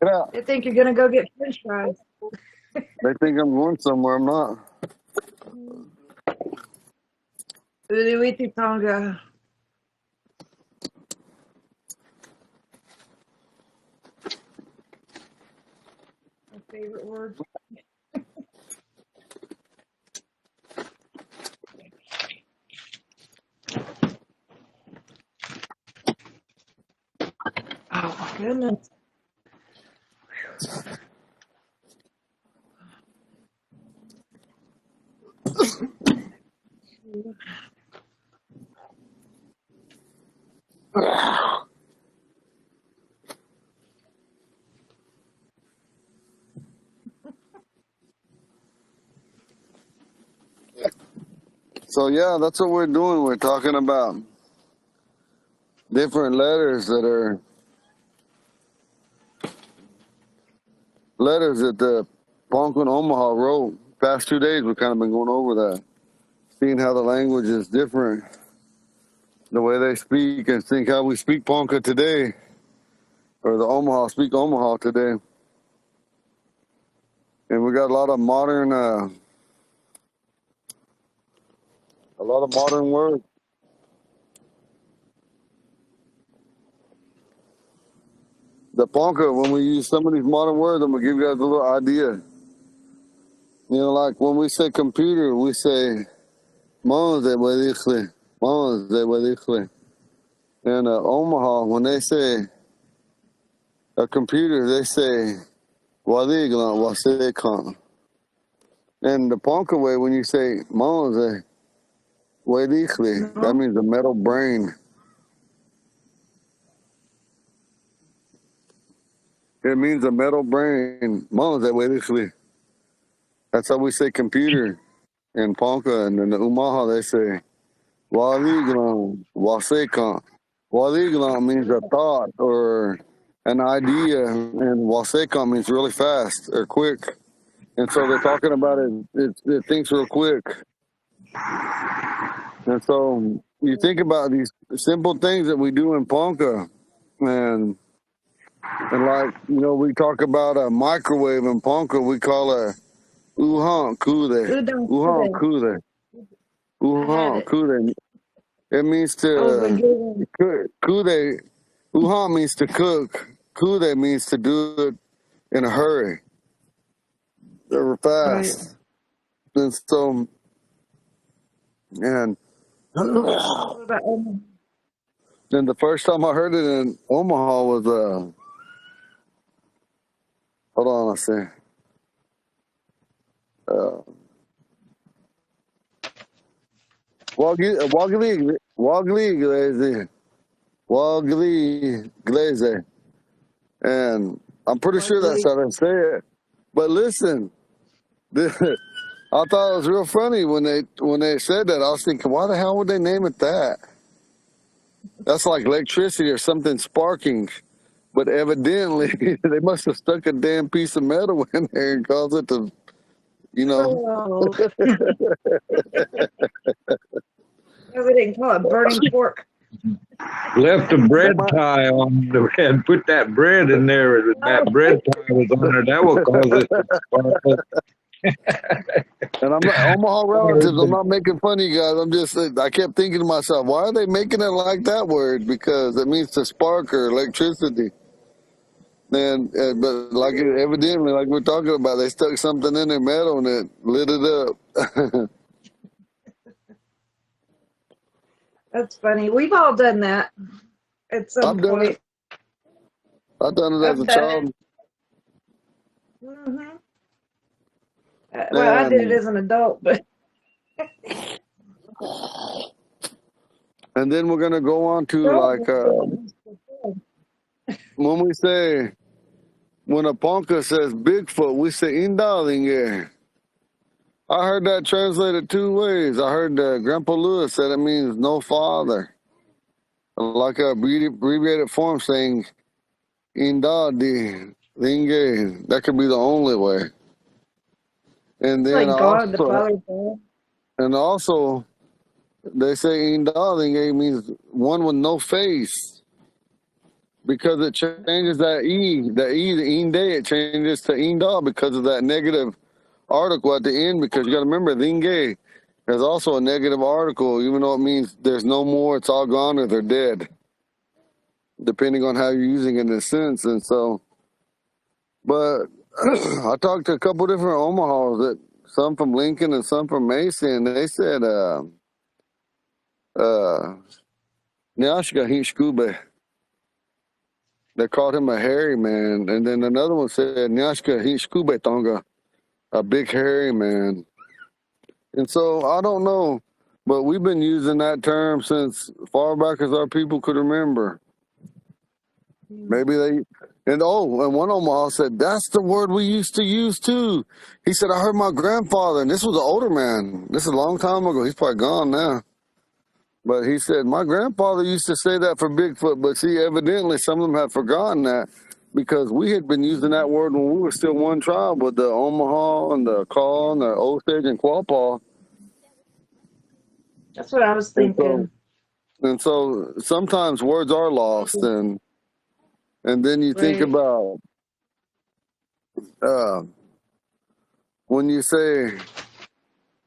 Get out. They think you're gonna go get French fries. They think I'm going somewhere. I'm not. Uliwiti Tonga. My favorite word. Oh my goodness. So yeah, that's what we're doing. We're talking about different letters that the Ponca and Omaha wrote. Past 2 days, we've kind of been going over that, seeing how the language is different, the way they speak, and think how we speak Ponca today, or the Omaha speak Omaha today. And we got a lot of modern words. The Ponca, when we use some of these modern words, I'm gonna give you guys a little idea. Like when we say computer, we say "Mons de Wedichle," "Mons de Wedichle." And Omaha, when they say a computer, they say "Wadiglan Wasekan." And the Ponca way, when you say "Mons de Wedichle," that No. means a metal brain. It means a metal brain. Mons de Wedichle. That's how we say computer in Ponca, and in the Umaha they say Waliglan Wasekan. Waliglan means a thought or an idea, and Wasekan means really fast or quick. And so they're talking about it thinks real quick. And so you think about these simple things that we do in Ponca, and like we talk about a microwave in Ponca, we call a uhan kude, Udon uhan today. kude, I had uhan it. kude. It means That was a to good one. kude. Uhan means to cook. Kude means to do it in a hurry, or Right. fast. And so, and What about Omaha? then the first time I heard it in Omaha was hold on, I see. Wagli Glaze. And I'm pretty sure that's Lovely. how they say it. But listen, I thought it was real funny when they said that. I was thinking, why the hell would they name it that? That's like electricity or something sparking. But evidently, they must have stuck a damn piece of metal in there and caused it to, you know. Oh, no, we didn't call it burning pork. Left a They bread might, tie on the and put that bread in there. And that bread tie was on there. That will cause it to sparkle. and I'm not Omaha relatives. I'm not making fun of you guys. I'm just, I kept thinking to myself, why are they making it like that word? Because it means to spark or electricity. And but like evidently, like we're talking about, they stuck something in their metal and it lit it up. That's funny. We've all done that at some I've done it. point. I've done it as I've a done it. child, Hmm. Well, I did it and as an adult, but then we're gonna go on to like when we say when a Ponca says Bigfoot, we say Indalinge. I heard that translated two ways. I heard Grandpa Lewis said it means no father, like a abbreviated form saying Indadi Linge. That could be the only way. And it's then like God, the also, Father, God. and also, they say Indalinge means one with no face because it changes that the Inde, it changes to Inda because of that negative article at the end. Because you got to remember, Linge is also a negative article, even though it means there's no more, it's all gone, or they're dead, depending on how you're using it in a sense. And so, but I talked to a couple different Omahas, that some from Lincoln and some from Mason, and they said, Nyashka Hinshkube. They called him a hairy man. And then another one said, Nyashka Hinshkube Tonga, a big hairy man. And so I don't know, but we've been using that term since far back as our people could remember. Maybe they, and one Omaha said, that's the word we used to use too. He said, I heard my grandfather, and this was an older man. This is a long time ago. He's probably gone now. But he said, my grandfather used to say that for Bigfoot, but see, evidently some of them have forgotten that because we had been using that word when we were still one tribe with the Omaha and the Kaw and the Osage and Quapaw. That's what I was And so, thinking. and so sometimes words are lost, and then you think Right. about uh, when you say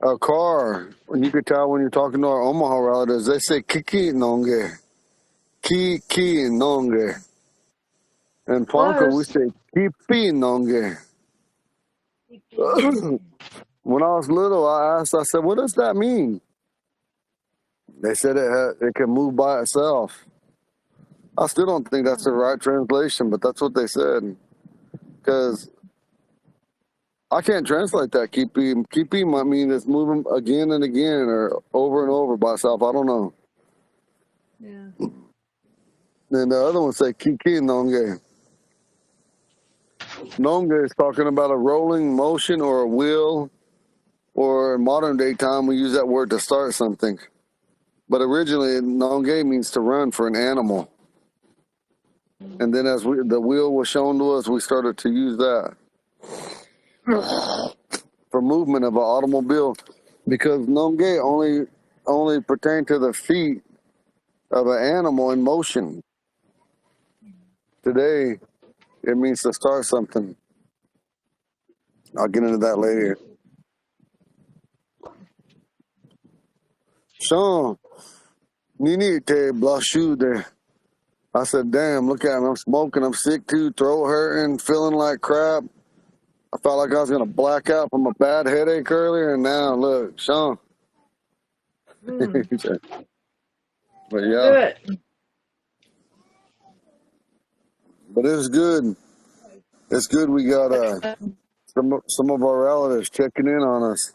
a car, when you could tell when you're talking to our Omaha relatives, they say kiki nonge, ki nonge. And Ponca, we Close. say kipi nonge. When I was little, I asked, I said, what does that mean? They said it can move by itself. I still don't think that's the right translation, but that's what they said. Because I can't translate that. Kipi might mean it's moving again and again or over and over by itself. I don't know. Yeah. Then the other one say kiki nonge. Nonge is talking about a rolling motion or a wheel, or in modern day time, we use that word to start something. But originally, nonge means to run for an animal. And then as the wheel was shown to us, we started to use that for movement of an automobile because nonge only pertain to the feet of an animal in motion. Today, it means to start something. I'll get into that later. Sean, you need to blush you there. I said, damn, look at me. I'm smoking. I'm sick too. Throat hurting. Feeling like crap. I felt like I was going to black out from a bad headache earlier. And now, look, Sean. Mm. But Well, yeah, good. but it's good. It's good we got some of our relatives checking in on us.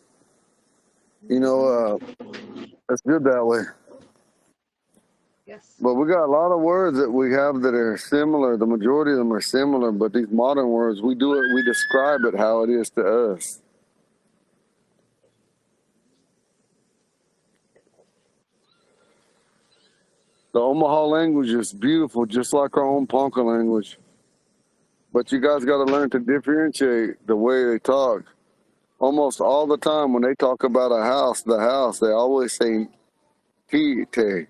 You know, it's good that way. Yes. But we got a lot of words that we have that are similar. The majority of them are similar, but these modern words, we describe it how it is to us. The Omaha language is beautiful, just like our own Ponca language. But you guys got to learn to differentiate the way they talk. Almost all the time when they talk about a house, the house, they always say tite.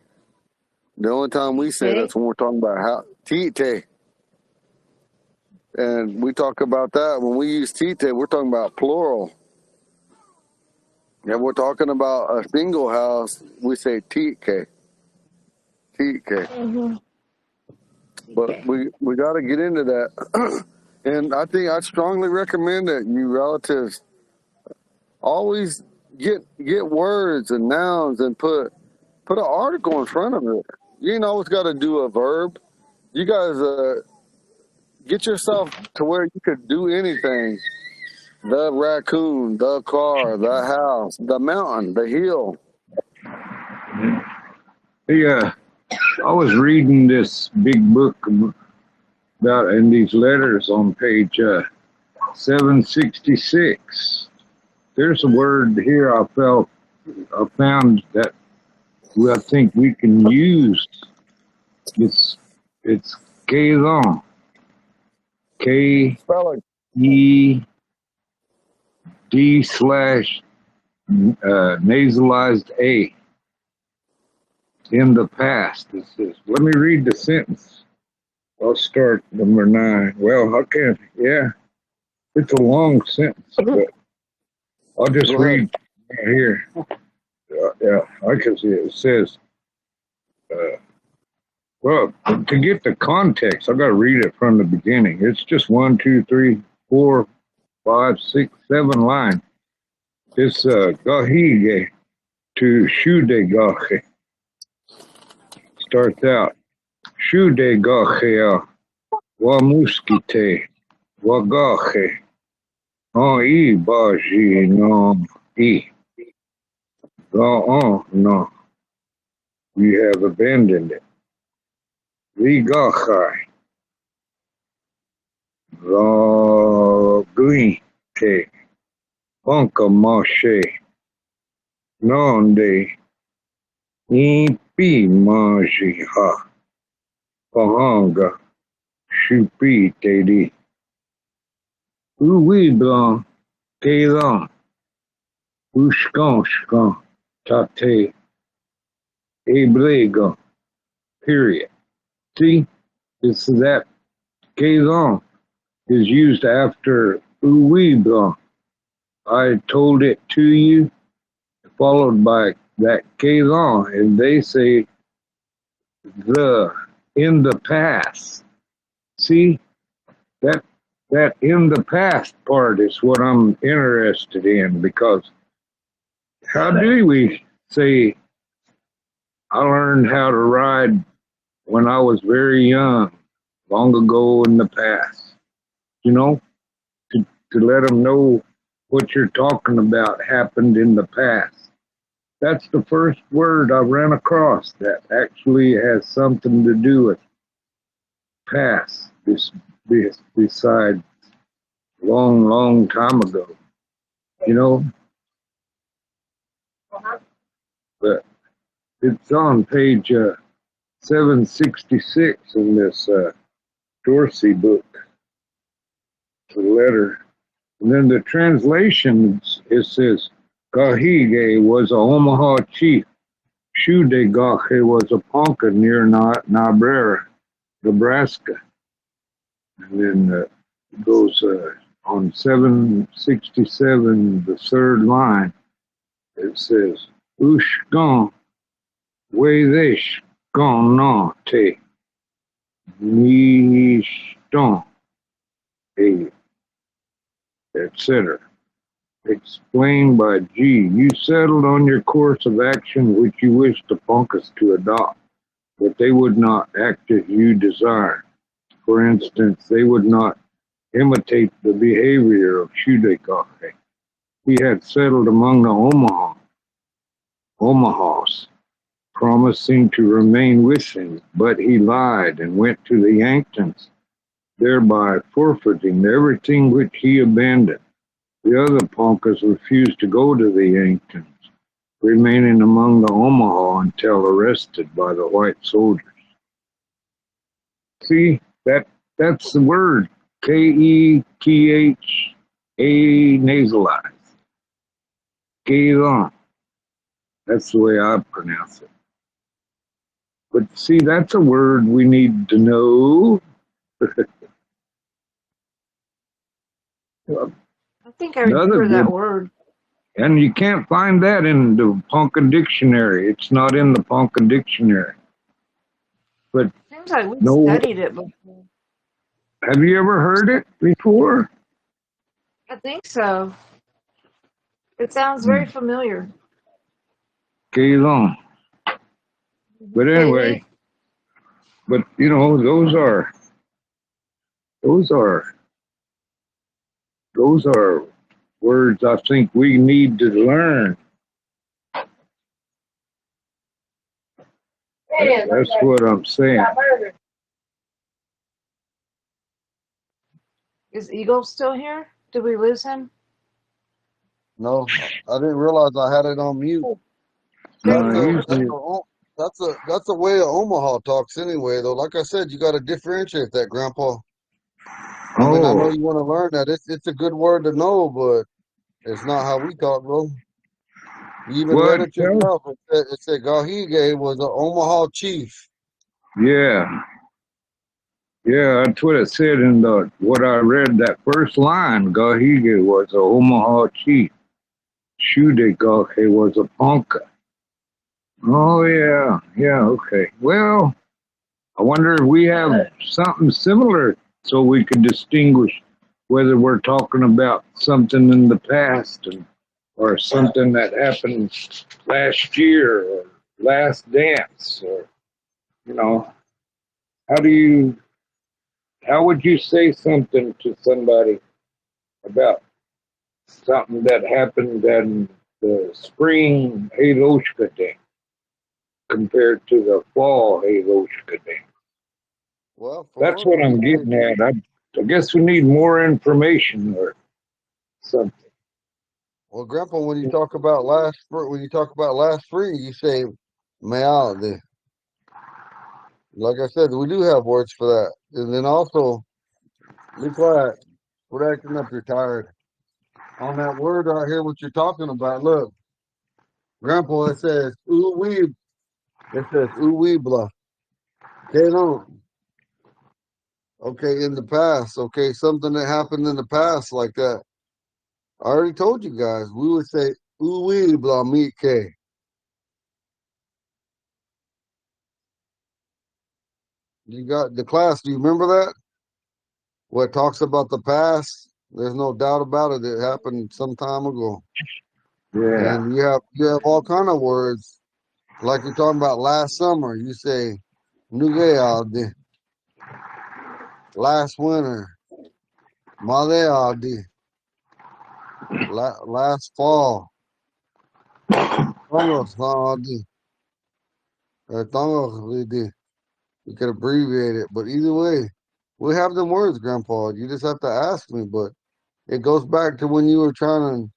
The only time we say that's when we're talking about house, tite. And we talk about that when we use tite, we're talking about plural. If we're talking about a single house, we say tike. Tike. But we got to get into that. And I think I strongly recommend that you relatives always get words and nouns and put an article in front of it. You ain't always got to do a verb. You guys get yourself to where you could do anything. The raccoon, the car, the house, the mountain, the hill. Yeah, I was reading this big book about in these letters on page 766. There's a word here I found that I think we can use. It's Kazon. Spell it. KED/nasalized A. In the past, it says. Let me read the sentence. I'll start number 9. Well, I can't. Yeah, it's a long sentence, but I'll just Go read ahead. right here. Yeah, I can see it. It says, well, to get the context, I got to read it from the beginning. It's just 1, 2, 3, 4, 5, 6, 7 lines. It's gahige to shudegache. Starts out, shudegache wa muskite wa gache. On I baji no I. Go on, no. We have abandoned it. Vigachai. The green te. Ponca mache. Nonde. Ipi maji ha. Pahanga. Shupi te di. Uwi blanc. Te lan. Ushkan. Tate. Ebrega. Period. See? It's that Kazon is used after oui blanc. I told it to you, followed by that Kazon, and they say the in the past. See, that in the past part is what I'm interested in, because how do we say I learned how to ride when I was very young, long ago in the past? You know, to let them know what you're talking about happened in the past. That's the first word I ran across that actually has something to do with past, besides long, long time ago. You know, but it's on page 766 in this Dorsey book, the letter. And then the translations, it says, Gahige was a Omaha chief. Shudegache was a Ponca near Niobrara, Nebraska. And then it goes on 767, the third line, it says, Ushgon, Wedesh, Gon no te, Nishton, etc. Explained by G. You settled on your course of action which you wished the Poncas to adopt, but they would not act as you desire. For instance, they would not imitate the behavior of Shudegache. He had settled among the Omahas, promising to remain with him, but he lied and went to the Yanktons, thereby forfeiting everything which he abandoned. The other Poncas refused to go to the Yanktons, remaining among the Omaha until arrested by the white soldiers. See, that's the word. Ketha nasalized. Kazon. That's the way I pronounce it. But see, that's a word we need to know. I think I Another remember that good, word. and you can't find that in the Ponca dictionary. It's not in the Ponca dictionary. But Seems like we no, studied it before. have you ever heard it before? I think so. It sounds very Hmm. familiar. Kazon. But anyway, Katie? but you know, those are those are words I think we need to learn. That's what I'm saying. Is Eagle still here? Did we lose him? No, I didn't realize I had it on mute. Good. That's No, a Okay. that's usually, a that's a way of Omaha talks anyway. Though, like I said, you got to differentiate that, Grandpa. I mean, I know oh, you want to learn that. It's a good word to know, but it's not how we talk, bro. You even what? read it yourself. It said Gahige was an Omaha chief. Yeah, yeah, that's what it said in the what I read. That first line, Gahige was a Omaha chief. Shude Gahe was a Ponca. Oh yeah, yeah, okay. Well, I wonder if we have something similar so we could distinguish whether we're talking about something in the past or something that happened last year or last dance or you know, how do you how would you say something to somebody about something that happened in the spring Haloshka dance compared to the fall Haloshka dance? Well, for That's one, what we I'm could say, getting at. I guess we need more information or something. well, Grandpa, when you talk about last spring, you say "mealde." Like I said, we do have words for that. And then also, be quiet. We're acting up. You're tired. On that word right here, what you're talking about. Look, Grandpa, it says "ooh wee." It says "ooh wee blah." Okay, no. Okay, in the past. Okay, something that happened in the past like that. I already told you guys. We would say "ooh wee blah meat K." You got the class. Do you remember that? What talks about the past? There's no doubt about it. It happened some time ago. Yeah. And you have all kind of words like you're talking about last summer. You say "nugealdi," last winter, "malealdi," last fall, "tongosaldi," or "tongoslidi." You could abbreviate it, but either way, we have them words, Grandpa. You just have to ask me. But it goes back to when you were trying to,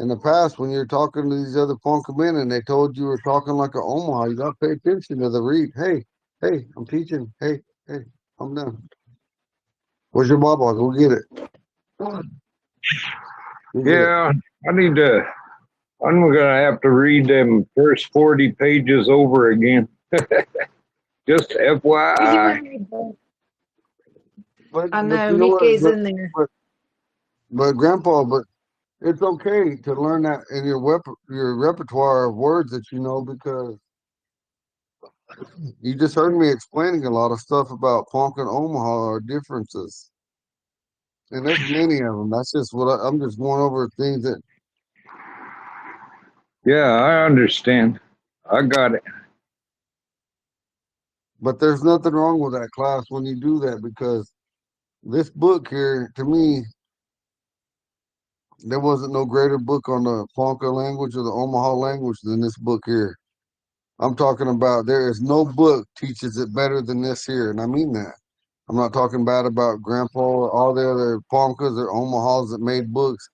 in the past, when you were talking to these other punk men and they told you were talking like an Omaha. You got to pay attention to the read. Hey, hey, I'm teaching. Hey, hey, I'm done. Where's your baba? Go get it. Go get it. Yeah. I need to I'm gonna have to read them first 40 pages over again. Just You FYI. and me both. I But know you know what? Nike's in there. But Grandpa, but it's okay to learn that in your repertoire of words that you know because you just heard me explaining a lot of stuff about Ponca and Omaha or differences, and there's many of them. That's just I'm just going over things that. Yeah, I understand. I got it. But there's nothing wrong with that class when you do that because this book here, to me, there wasn't no greater book on the Ponca language or the Omaha language than this book here. I'm talking about there is no book teaches it better than this here, and I mean that. I'm not talking bad about Grandpa or all the other Poncas or Omahas that made books.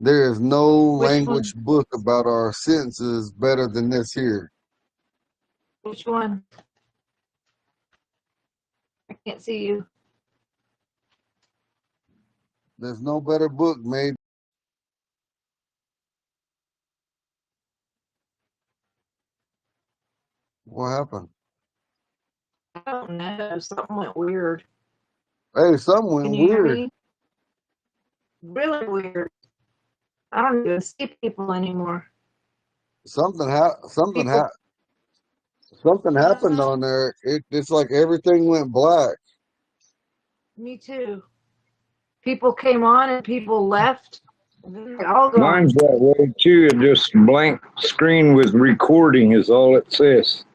There is no Which language one? book about our sentences better than this here. Which one? I can't see you. There's no better book made. What happened? I don't know. Something went weird. Hey, something Can went you hear weird. me? Really weird. I don't even see people anymore. Something ha- something People. ha- something happened on there. It's like everything went black. Me too. People came on and people left. And then they're all gone. Mine's that way too. It just blank screen with recording is all it says.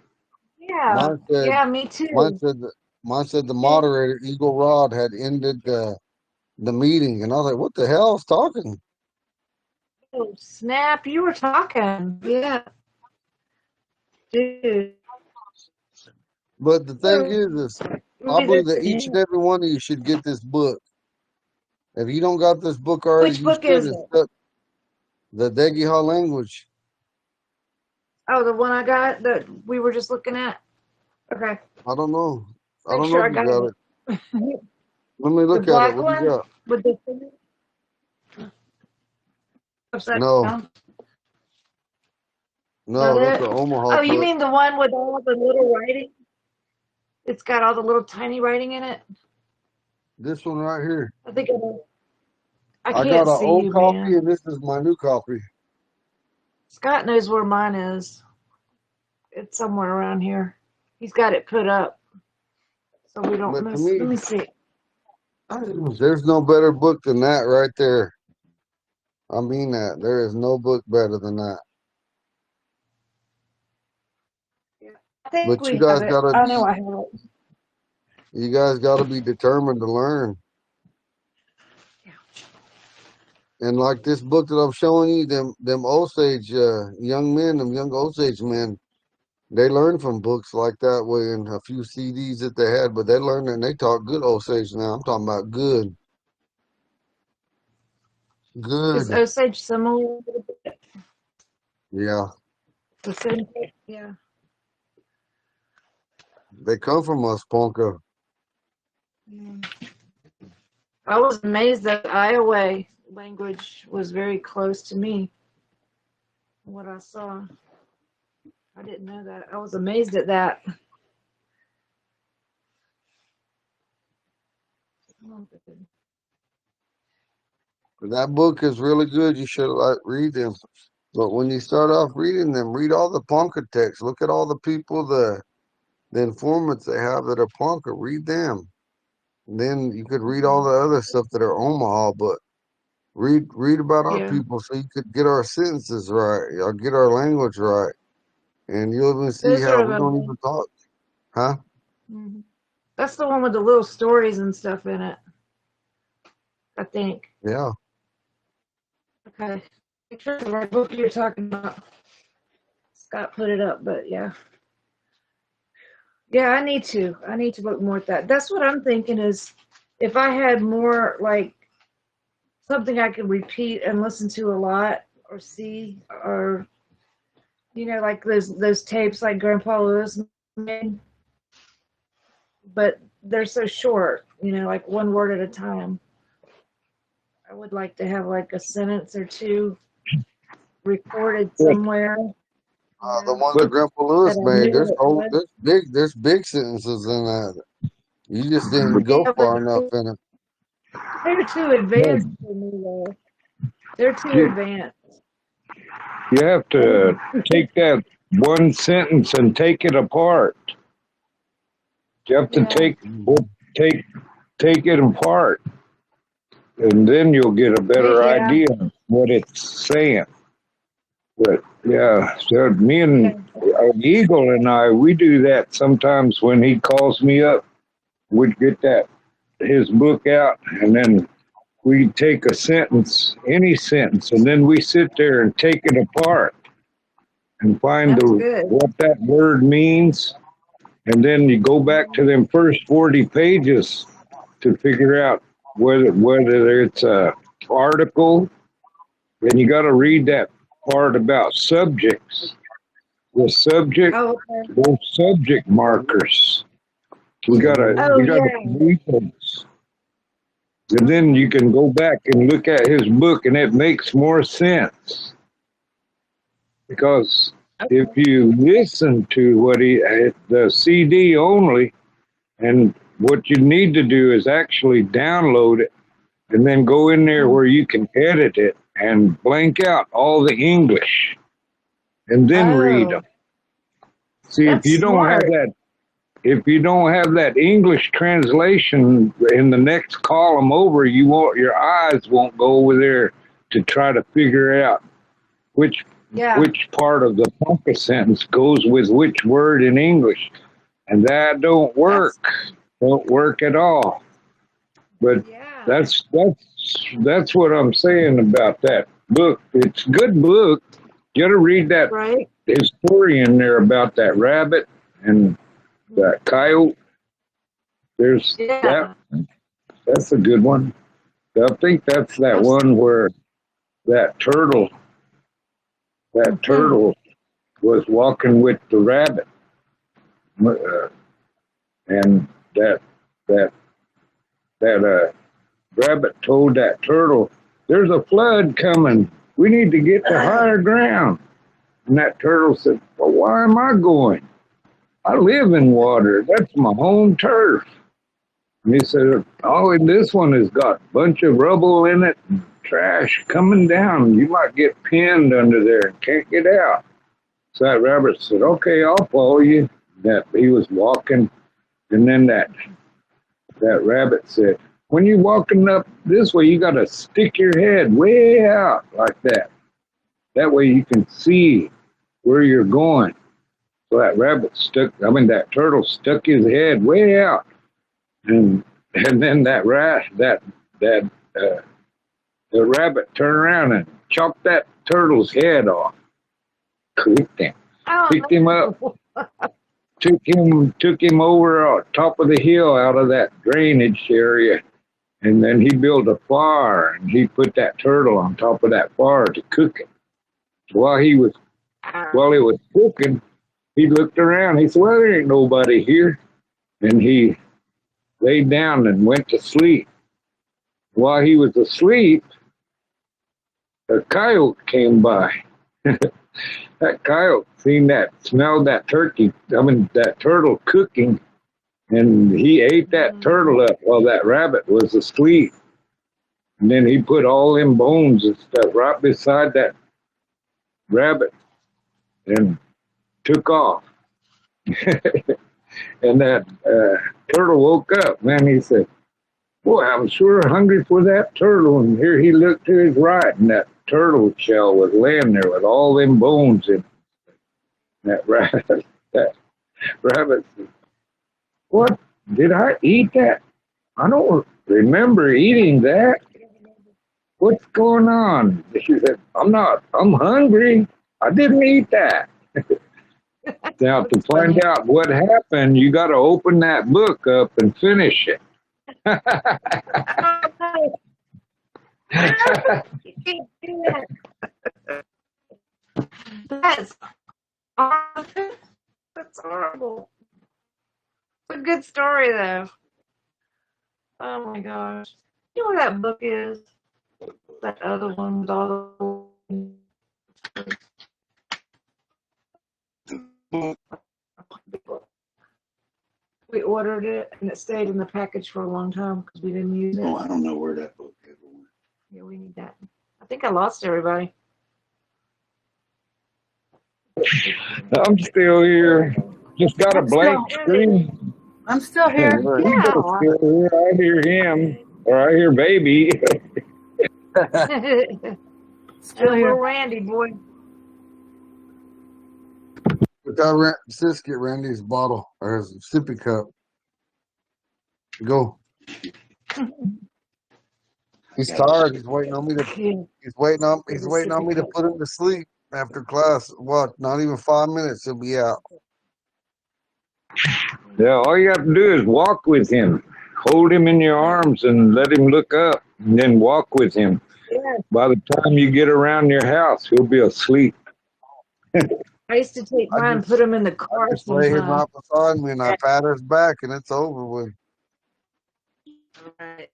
Yeah. Mine said Yeah, me mine too. said mine said the moderator Eagle Rod had ended the meeting, and I was like, "What the hell's talking?" Oh, snap. You were talking. Yeah. Dude. But the thing is I Maybe believe that's that each and every one of you should get this book. If you don't got this book already, Which you book should. is It's it? the Degiha language. Oh, the one I got that we were just looking at? Okay. I don't know. I Make don't know sure if I you got got it. it. Let me The look at it. black What do you one got? with the upside No, down. Not no, that's it? an Omaha Oh, you book. mean the one with all the little writing? It's got all the little tiny writing in it? This one right here. I think I I got can't an see old you, copy, man. and this is my new copy. Scott knows where mine is. It's somewhere around here. He's got it put up, so we don't But to miss. me, Let me see. there's no better book than that right there. I mean that. There is no book better than that. I think But we have it. I know I have it. you guys gotta be determined to learn. And like this book that I'm showing you, them Osage young men, them young Osage men, they learn from books like that way and a few CDs that they had, but they learned and they talk good Osage now. I'm talking about good. Is Good. Osage similar? Yeah. The same? Yeah. They come from us, Ponca. Mm. I was amazed that Iowa language was very close to me. What I saw, I didn't know that. I was amazed at that. That book is really good. You should like read them. But when you start off reading them, read all the Ponca texts. Look at all the people, the informants they have that are Ponca. Read them. And then you could read all the other stuff that are Omaha, but read about our Yeah, people so you could get our sentences right, or get our language right. And you'll even see those how are we don't even talk. Huh? mhm. That's the one with the little stories and stuff in it. I think. Yeah. Okay. Make sure the right book you're talking about. Scott put it up, but yeah. Yeah, I need to. I need to look more at that. That's what I'm thinking is if I had more like something I could repeat and listen to a lot or see or like those tapes like Grandpa Lewis made, but they're so short, like one word at a time. I would like to have like a sentence or two recorded But, somewhere, The ones that but Grandpa that Lewis I made, knew what it was. there's big sentences in that. You just didn't go Yeah, but far enough in it. they're too advanced for me though. They're too you, advanced. you have to take that one sentence and take it apart. You have to Yeah, take take it apart, and then you'll get a better yeah, idea of what it's saying. But yeah, so me yeah. and Eagle and I, we do that sometimes when he calls me up. We'd get that his book out, and then we take a sentence, any sentence, and then we sit there and take it apart and find That's good. what that word means, and then you go back to them first 40 pages to figure out whether it's a article then you got to read that part about subjects. The subject, Oh, okay. those subject markers. We Oh, gotta yeah. read those. And then you can go back and look at his book, and it makes more sense. Because if you listen to what the CD only, and what you need to do is actually download it and then go in there where you can edit it and blank out all the English and then read Oh, them. See, that's smart. if you don't have that English translation in the next column over, your eyes won't go over there to try to figure out which Yeah. which part of the Ponca sentence goes with which word in English, and that That's, don't work at all. But yeah. that's what I'm saying about that book. It's a good book. You got to read that Right? story in there about that rabbit and that coyote. There's Yeah. that's a good one. I think that's that That's, one where that turtle that turtle was walking with the rabbit, and that that rabbit told that turtle, "There's a flood coming. We need to get to higher ground." And that turtle said, "Well, why am I going? I live in water. That's my home turf." And he said, "Oh, and this one has got a bunch of rubble in it and trash coming down. You might get pinned under there and can't get out." So that rabbit said, "Okay, I'll follow you." That he was walking, and then that rabbit said, "When you're walking up this way, you got to stick your head way out like that. That way you can see where you're going." So that turtle stuck his head way out, and then that uh, the rabbit turned around and chopped that turtle's head off, cooked him, picked him up, oh, took him over on top of the hill out of that drainage area, and then he built a fire and he put that turtle on top of that fire to cook it. While he was cooking, he looked around. He said, "Well, there ain't nobody here," and he laid down and went to sleep. While he was asleep, a coyote came by. That coyote smelled that turtle cooking, and he ate that turtle up while that rabbit was asleep. And then he put all them bones and stuff right beside that rabbit and took off. And that turtle woke up. Man, he said, "Boy, I'm sure hungry for that turtle." And here he looked to his right, and that turtle shell was laying there with all them bones in that rabbit. That rabbit said, "What? Did I eat that? I don't remember eating that. What's going on?" She said, I'm hungry. I didn't eat that." Now, to that's funny. find out what happened, you got to open that book up and finish it. You can't do that. That's awful. That's horrible. It's a good story, though. Oh my gosh. You know where that book is? That other one with all the. We ordered it and it stayed in the package for a long time because we didn't use it. Oh, I don't know where that book ever went. Yeah, we need that. I think I lost everybody. I'm still here. Just got a I'm still, blank screen. I'm still here. Yeah. Rico's still here. I hear him, or I hear baby. Still Little here. Randy boy. Look how Sis get Randy's bottle or his sippy cup. Go. He's tired. He's waiting on me to. He's waiting on me to put him to sleep after class. What? Not even 5 minutes. He'll be out. Yeah, all you have to do is walk with him. Hold him in your arms and let him look up, and then walk with him. By the time you get around your house, he'll be asleep. I used to take I mine and just, put them in the I car just lay him sometimes. out beside me and I pat his back and it's over with. Right.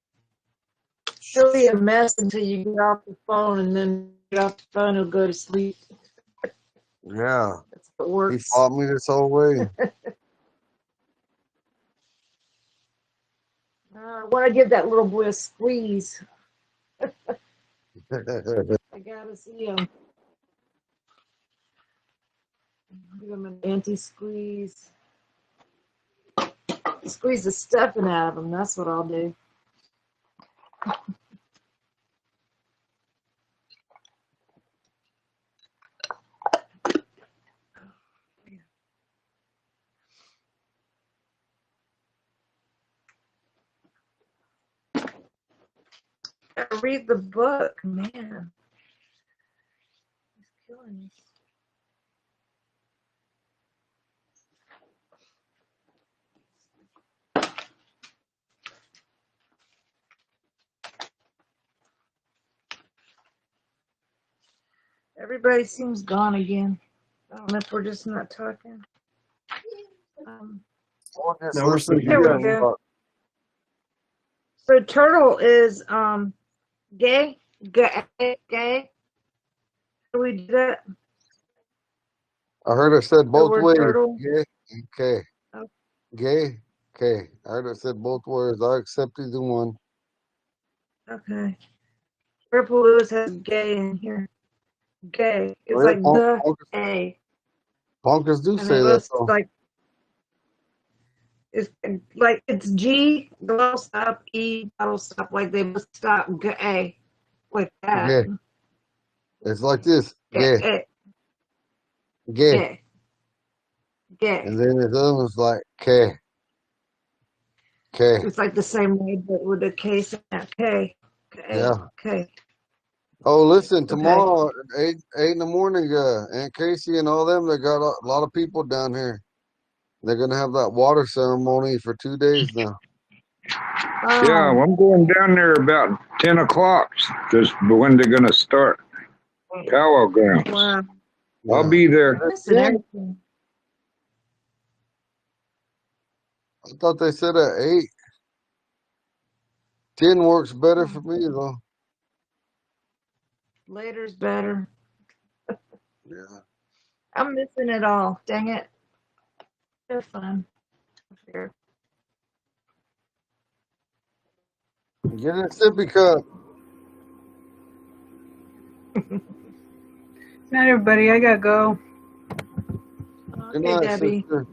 She'll be a mess until you get off the phone, and then get off the phone, he'll go to sleep. Yeah, That's how it he works. fought me this whole way. I want to give that little boy a squeeze. I gotta see him. Give him an anti-squeeze. Squeeze the stuffing out of him. That's what I'll do. Gotta read the book, man. He's killing me. Everybody seems gone again. I don't know if we're just not talking. No, we're still There we go. So turtle is gay, gay, gay. How do we do that? I heard it said The both word ways. turtle. Gay and K. Oh. Gay, K. I heard it said both ways. I accept either one. Okay. Purple Lewis has gay in here. Gay. It's Well, like the A. Ponkers do And say it that looks though. like it's G, double stop, E, double stop, like they must stop gay. Like that. Gay. It's like this. Gay. Gay. Gay. Gay. Gay. And then the other one's like K. K. It's like the same way, but with a K sound. K. K. Yeah. K. Oh, listen, Okay. tomorrow at 8 in the morning, Aunt Casey and all them, they got a lot of people down here. They're gonna have that water ceremony for 2 days now. Yeah, well, I'm going down there about 10 o'clock. Just when they're going to start powwow grounds. Wow. I'll be there. Listen, everything. I thought they said at 8. 10 works better for me though. Later's better. Yeah. I'm missing it all. Dang it. They're fun. Fair. Get a sippy cup. Not everybody. I gotta go. Good Okay, night, Debbie. sister.